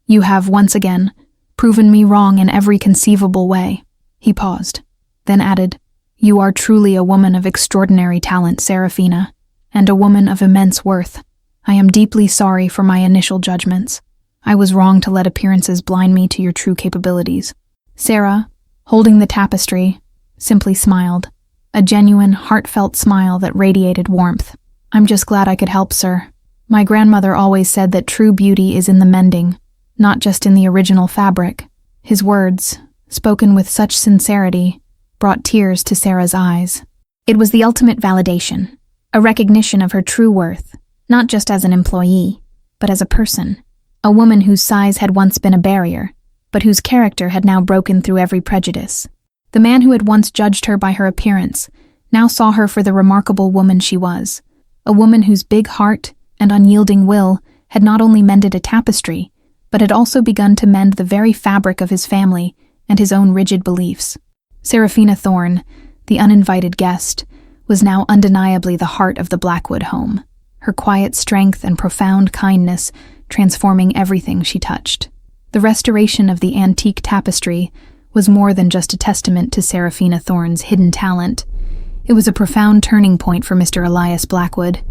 You have, once again, proven me wrong in every conceivable way." He paused, then added, "You are truly a woman of extraordinary talent, Serafina, and a woman of immense worth. I am deeply sorry for my initial judgments. I was wrong to let appearances blind me to your true capabilities." Sarah, holding the tapestry, simply smiled, a genuine, heartfelt smile that radiated warmth. "I'm just glad I could help, sir. My grandmother always said that true beauty is in the mending, not just in the original fabric." His words, spoken with such sincerity, brought tears to Sarah's eyes. It was the ultimate validation, a recognition of her true worth, not just as an employee, but as a person, a woman whose size had once been a barrier, but whose character had now broken through every prejudice. The man who had once judged her by her appearance now saw her for the remarkable woman she was, a woman whose big heart and unyielding will had not only mended a tapestry, but had also begun to mend the very fabric of his family and his own rigid beliefs. Serafina Thorne, the uninvited guest, was now undeniably the heart of the Blackwood home, her quiet strength and profound kindness transforming everything she touched. The restoration of the antique tapestry was more than just a testament to Serafina Thorne's hidden talent. It was a profound turning point for Mr. Elias Blackwood.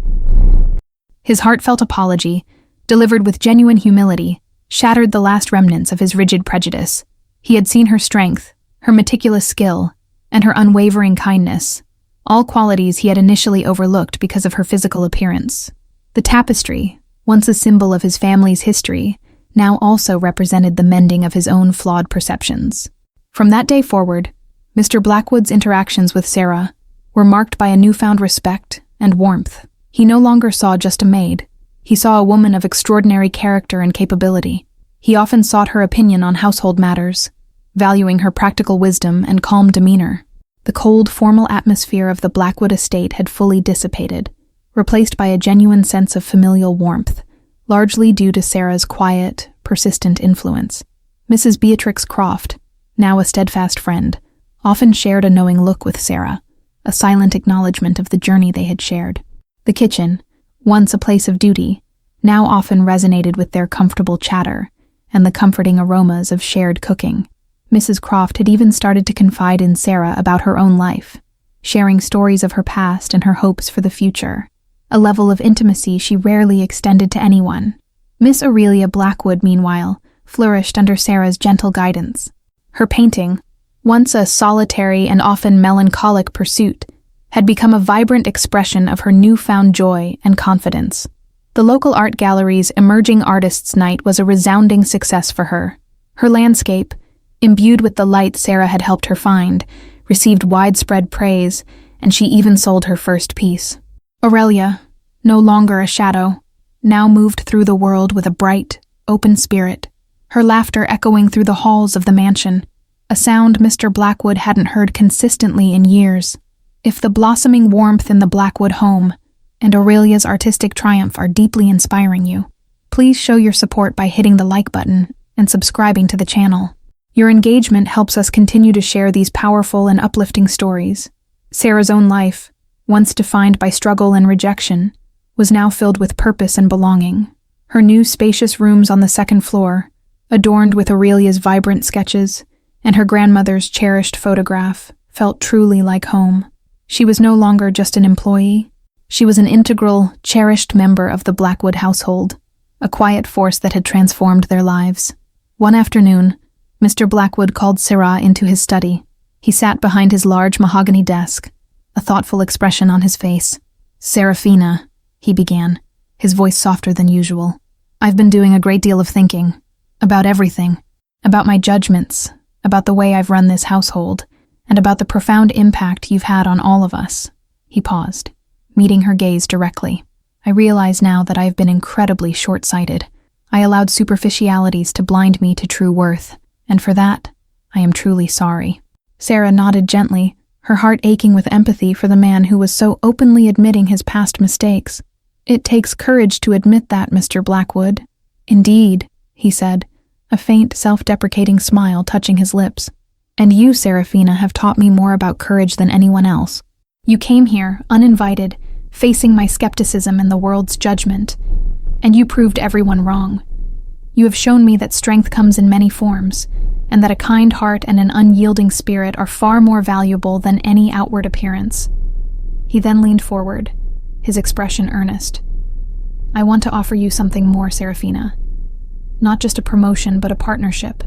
His heartfelt apology, delivered with genuine humility, shattered the last remnants of his rigid prejudice. He had seen her strength, her meticulous skill, and her unwavering kindness, all qualities he had initially overlooked because of her physical appearance. The tapestry, once a symbol of his family's history, now also represented the mending of his own flawed perceptions. From that day forward, Mr. Blackwood's interactions with Sarah were marked by a newfound respect and warmth. He no longer saw just a maid. He saw a woman of extraordinary character and capability. He often sought her opinion on household matters, valuing her practical wisdom and calm demeanor. The cold, formal atmosphere of the Blackwood estate had fully dissipated, replaced by a genuine sense of familial warmth, largely due to Sarah's quiet, persistent influence. Mrs. Beatrix Croft, now a steadfast friend, often shared a knowing look with Sarah, a silent acknowledgement of the journey they had shared. The kitchen, once a place of duty, now often resonated with their comfortable chatter and the comforting aromas of shared cooking. Mrs. Croft had even started to confide in Sarah about her own life, sharing stories of her past and her hopes for the future, a level of intimacy she rarely extended to anyone. Miss Aurelia Blackwood, meanwhile, flourished under Sarah's gentle guidance. Her painting, once a solitary and often melancholic pursuit, had become a vibrant expression of her newfound joy and confidence. The local art gallery's Emerging Artists' Night was a resounding success for her. Her landscape, imbued with the light Sarah had helped her find, received widespread praise, and she even sold her first piece. Aurelia, no longer a shadow, now moved through the world with a bright, open spirit, her laughter echoing through the halls of the mansion, a sound Mr. Blackwood hadn't heard consistently in years. If the blossoming warmth in the Blackwood home and Aurelia's artistic triumph are deeply inspiring you, please show your support by hitting the like button and subscribing to the channel. Your engagement helps us continue to share these powerful and uplifting stories. Sarah's own life, once defined by struggle and rejection, was now filled with purpose and belonging. Her new spacious rooms on the second floor, adorned with Aurelia's vibrant sketches and her grandmother's cherished photograph, felt truly like home. She was no longer just an employee. She was an integral, cherished member of the Blackwood household, a quiet force that had transformed their lives. One afternoon, Mr. Blackwood called Sarah into his study. He sat behind his large mahogany desk, a thoughtful expression on his face. "Serafina," he began, his voice softer than usual. "I've been doing a great deal of thinking. About everything. About my judgments, about the way I've run this household, and about the profound impact you've had on all of us." He paused, meeting her gaze directly. "I realize now that I've been incredibly short-sighted. I allowed superficialities to blind me to true worth, and for that, I am truly sorry." Sarah nodded gently, her heart aching with empathy for the man who was so openly admitting his past mistakes. It takes courage to admit that, Mr. Blackwood. Indeed, he said, a faint, self-deprecating smile touching his lips. And you, Seraphina, have taught me more about courage than anyone else. You came here, uninvited, facing my skepticism and the world's judgment, and you proved everyone wrong. You have shown me that strength comes in many forms, and that a kind heart and an unyielding spirit are far more valuable than any outward appearance. He then leaned forward, his expression earnest. I want to offer you something more, Seraphina. Not just a promotion, but a partnership.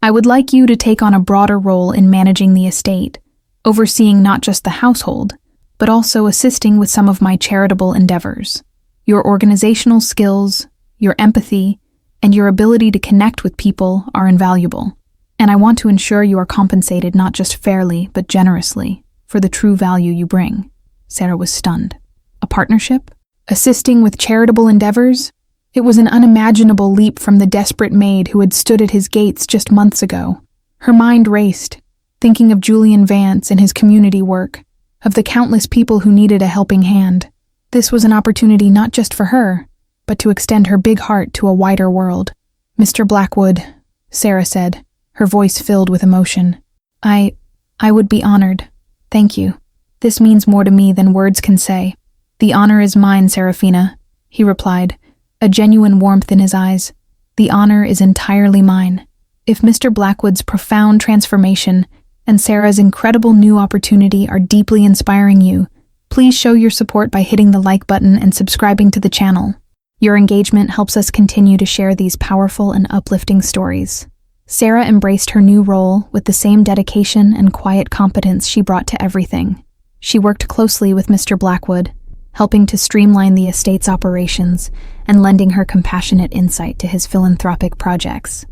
I would like you to take on a broader role in managing the estate, overseeing not just the household, but also assisting with some of my charitable endeavors. Your organizational skills, your empathy, and your ability to connect with people are invaluable, and I want to ensure you are compensated not just fairly, but generously, for the true value you bring. Sarah was stunned. A partnership? Assisting with charitable endeavors? It was an unimaginable leap from the desperate maid who had stood at his gates just months ago. Her mind raced, thinking of Julian Vance and his community work, of the countless people who needed a helping hand. This was an opportunity not just for her, but to extend her big heart to a wider world. Mr. Blackwood, Sarah said, her voice filled with emotion. I would be honored. Thank you. This means more to me than words can say. The honor is mine, Seraphina, he replied, a genuine warmth in his eyes. The honor is entirely mine. If Mr. Blackwood's profound transformation and Sarah's incredible new opportunity are deeply inspiring you, please show your support by hitting the like button and subscribing to the channel. Your engagement helps us continue to share these powerful and uplifting stories. Sarah embraced her new role with the same dedication and quiet competence she brought to everything. She worked closely with Mr. Blackwood, helping to streamline the estate's operations and lending her compassionate insight to his philanthropic projects.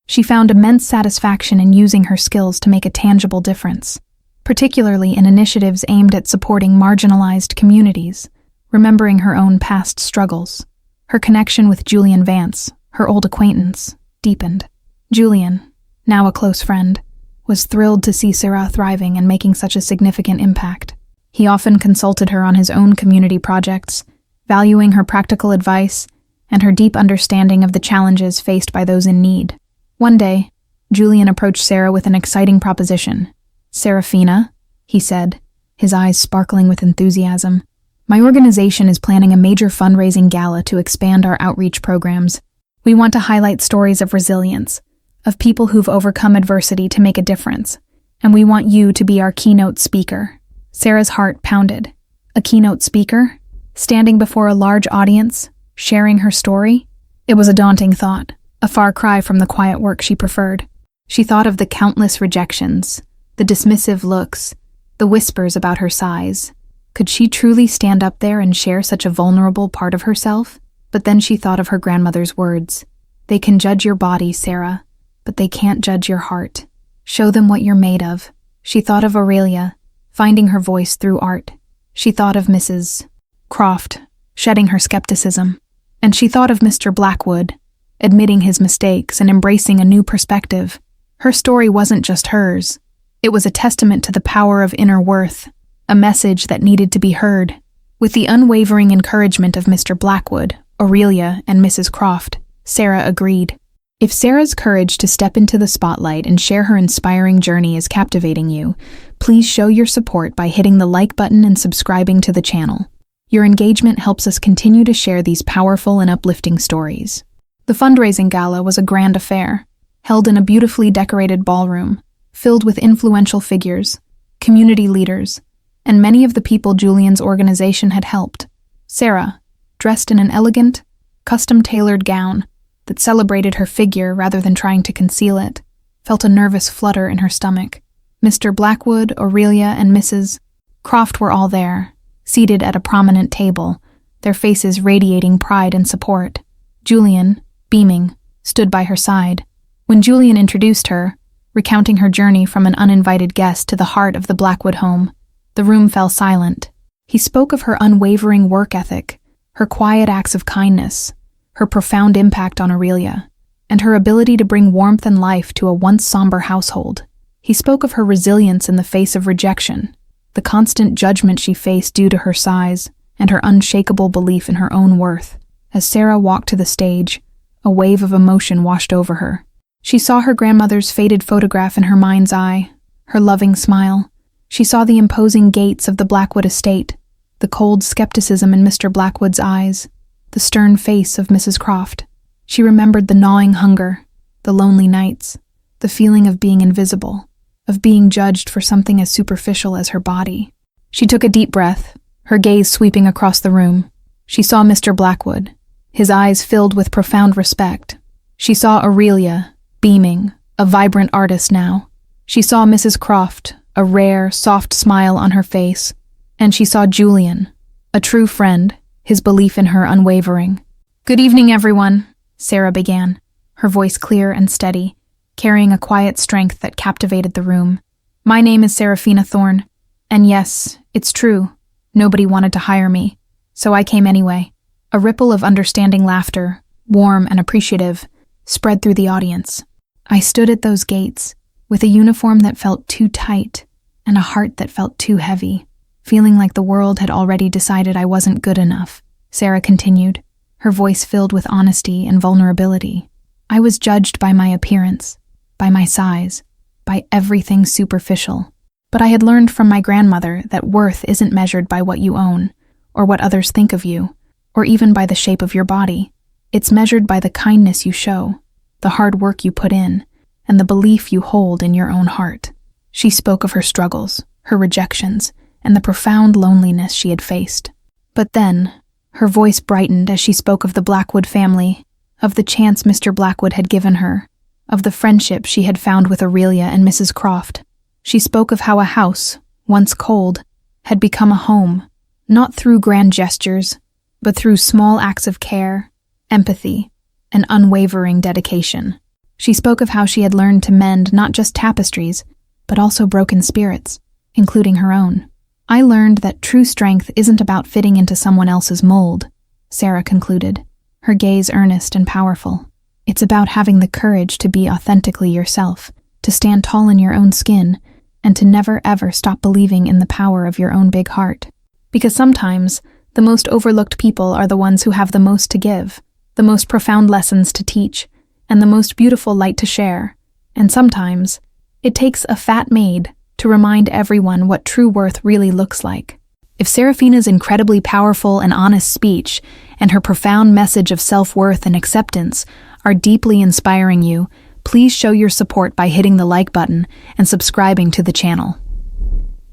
She found immense satisfaction in using her skills to make a tangible difference, particularly in initiatives aimed at supporting marginalized communities. Remembering her own past struggles, her connection with Julian Vance, her old acquaintance, deepened. Julian, now a close friend, was thrilled to see Sarah thriving and making such a significant impact. He often consulted her on his own community projects, valuing her practical advice and her deep understanding of the challenges faced by those in need. One day, Julian approached Sarah with an exciting proposition. Seraphina, he said, his eyes sparkling with enthusiasm, my organization is planning a major fundraising gala to expand our outreach programs. We want to highlight stories of resilience, of people who've overcome adversity to make a difference, and we want you to be our keynote speaker. Sarah's heart pounded. A keynote speaker? Standing before a large audience, sharing her story? It was a daunting thought, a far cry from the quiet work she preferred. She thought of the countless rejections, the dismissive looks, the whispers about her size. Could she truly stand up there and share such a vulnerable part of herself? But then she thought of her grandmother's words. They can judge your body, Sarah, but they can't judge your heart. Show them what you're made of. She thought of Aurelia, finding her voice through art. She thought of Mrs. Croft, shedding her skepticism. And she thought of Mr. Blackwood, admitting his mistakes and embracing a new perspective. Her story wasn't just hers. It was a testament to the power of inner worth, a message that needed to be heard. With the unwavering encouragement of Mr. Blackwood, Aurelia, and Mrs. Croft, Sarah agreed. If Sarah's courage to step into the spotlight and share her inspiring journey is captivating you, please show your support by hitting the like button and subscribing to the channel. Your engagement helps us continue to share these powerful and uplifting stories. The fundraising gala was a grand affair, held in a beautifully decorated ballroom, filled with influential figures, community leaders, and many of the people Julian's organization had helped. Sarah, dressed in an elegant, custom-tailored gown that celebrated her figure rather than trying to conceal it, felt a nervous flutter in her stomach. Mr. Blackwood, Aurelia, and Mrs. Croft were all there, seated at a prominent table, their faces radiating pride and support. Julian, beaming, stood by her side. When Julian introduced her, recounting her journey from an uninvited guest to the heart of the Blackwood home, the room fell silent. He spoke of her unwavering work ethic, her quiet acts of kindness, her profound impact on Aurelia, and her ability to bring warmth and life to a once somber household. He spoke of her resilience in the face of rejection, the constant judgment she faced due to her size, and her unshakable belief in her own worth. As Sarah walked to the stage, a wave of emotion washed over her. She saw her grandmother's faded photograph in her mind's eye, her loving smile. She saw the imposing gates of the Blackwood estate, the cold skepticism in Mr. Blackwood's eyes, the stern face of Mrs. Croft. She remembered the gnawing hunger, the lonely nights, the feeling of being invisible, of being judged for something as superficial as her body. She took a deep breath, her gaze sweeping across the room. She saw Mr. Blackwood, his eyes filled with profound respect. She saw Aurelia, beaming, a vibrant artist now. She saw Mrs. Croft, a rare, soft smile on her face, and she saw Julian, a true friend, his belief in her unwavering. "Good evening, everyone," Sarah began, her voice clear and steady, carrying a quiet strength that captivated the room. "My name is Seraphina Thorne, and yes, it's true, nobody wanted to hire me, so I came anyway." A ripple of understanding laughter, warm and appreciative, spread through the audience. I stood at those gates, with a uniform that felt too tight and a heart that felt too heavy, feeling like the world had already decided I wasn't good enough, Sarah continued, her voice filled with honesty and vulnerability. I was judged by my appearance, by my size, by everything superficial. But I had learned from my grandmother that worth isn't measured by what you own, or what others think of you, or even by the shape of your body. It's measured by the kindness you show, the hard work you put in, and the belief you hold in your own heart. She spoke of her struggles, her rejections, and the profound loneliness she had faced. But then, her voice brightened as she spoke of the Blackwood family, of the chance Mr. Blackwood had given her, of the friendship she had found with Aurelia and Mrs. Croft. She spoke of how a house, once cold, had become a home, not through grand gestures, but through small acts of care, empathy, and unwavering dedication. She spoke of how she had learned to mend not just tapestries, but also broken spirits, including her own. I learned that true strength isn't about fitting into someone else's mold, Sarah concluded, her gaze earnest and powerful. It's about having the courage to be authentically yourself, to stand tall in your own skin, and to never ever stop believing in the power of your own big heart. Because sometimes, the most overlooked people are the ones who have the most to give, the most profound lessons to teach, and the most beautiful light to share. And sometimes, it takes a fat maid to remind everyone what true worth really looks like. If Seraphina's incredibly powerful and honest speech and her profound message of self-worth and acceptance are deeply inspiring you, please show your support by hitting the like button and subscribing to the channel.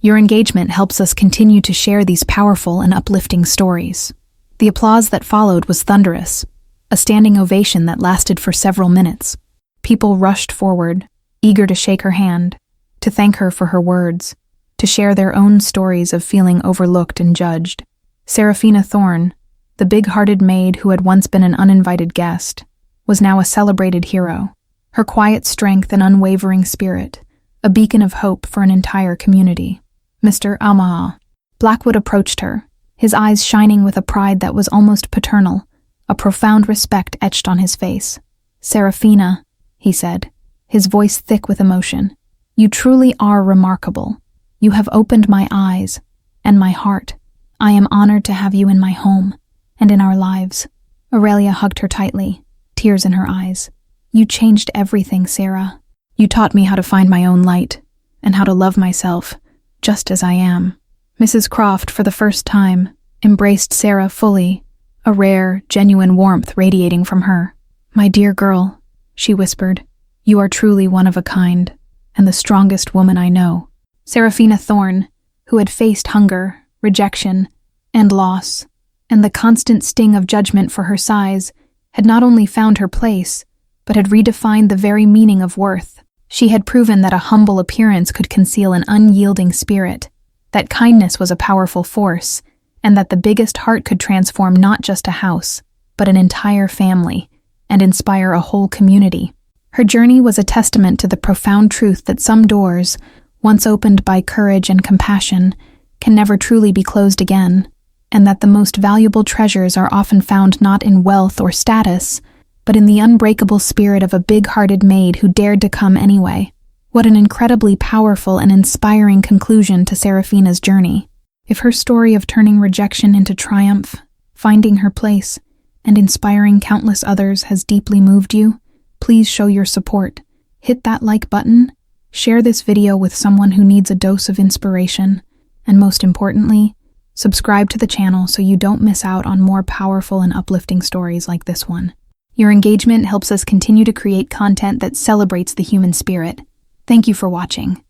Your engagement helps us continue to share these powerful and uplifting stories. The applause that followed was thunderous, a standing ovation that lasted for several minutes. People rushed forward, eager to shake her hand, to thank her for her words, to share their own stories of feeling overlooked and judged. Seraphina Thorne, the big-hearted maid who had once been an uninvited guest, was now a celebrated hero. Her quiet strength and unwavering spirit, a beacon of hope for an entire community. Mr. Omaha. Blackwood approached her, his eyes shining with a pride that was almost paternal, a profound respect etched on his face. "Seraphina," he said, his voice thick with emotion, "you truly are remarkable. You have opened my eyes and my heart. I am honored to have you in my home and in our lives." Aurelia hugged her tightly, tears in her eyes. "You changed everything, Sarah. You taught me how to find my own light and how to love myself, just as I am." Mrs. Croft, for the first time, embraced Sarah fully, a rare, genuine warmth radiating from her. "My dear girl," she whispered, "you are truly one of a kind, and the strongest woman I know." Seraphina Thorne, who had faced hunger, rejection, and loss, and the constant sting of judgment for her size, had not only found her place, but had redefined the very meaning of worth. She had proven that a humble appearance could conceal an unyielding spirit, that kindness was a powerful force, and that the biggest heart could transform not just a house, but an entire family, and inspire a whole community. Her journey was a testament to the profound truth that some doors, once opened by courage and compassion, can never truly be closed again, and that the most valuable treasures are often found not in wealth or status, but in the unbreakable spirit of a big-hearted maid who dared to come anyway. What an incredibly powerful and inspiring conclusion to Seraphina's journey. If her story of turning rejection into triumph, finding her place, and inspiring countless others has deeply moved you, please show your support. Hit that like button, share this video with someone who needs a dose of inspiration, and most importantly, subscribe to the channel so you don't miss out on more powerful and uplifting stories like this one. Your engagement helps us continue to create content that celebrates the human spirit. Thank you for watching.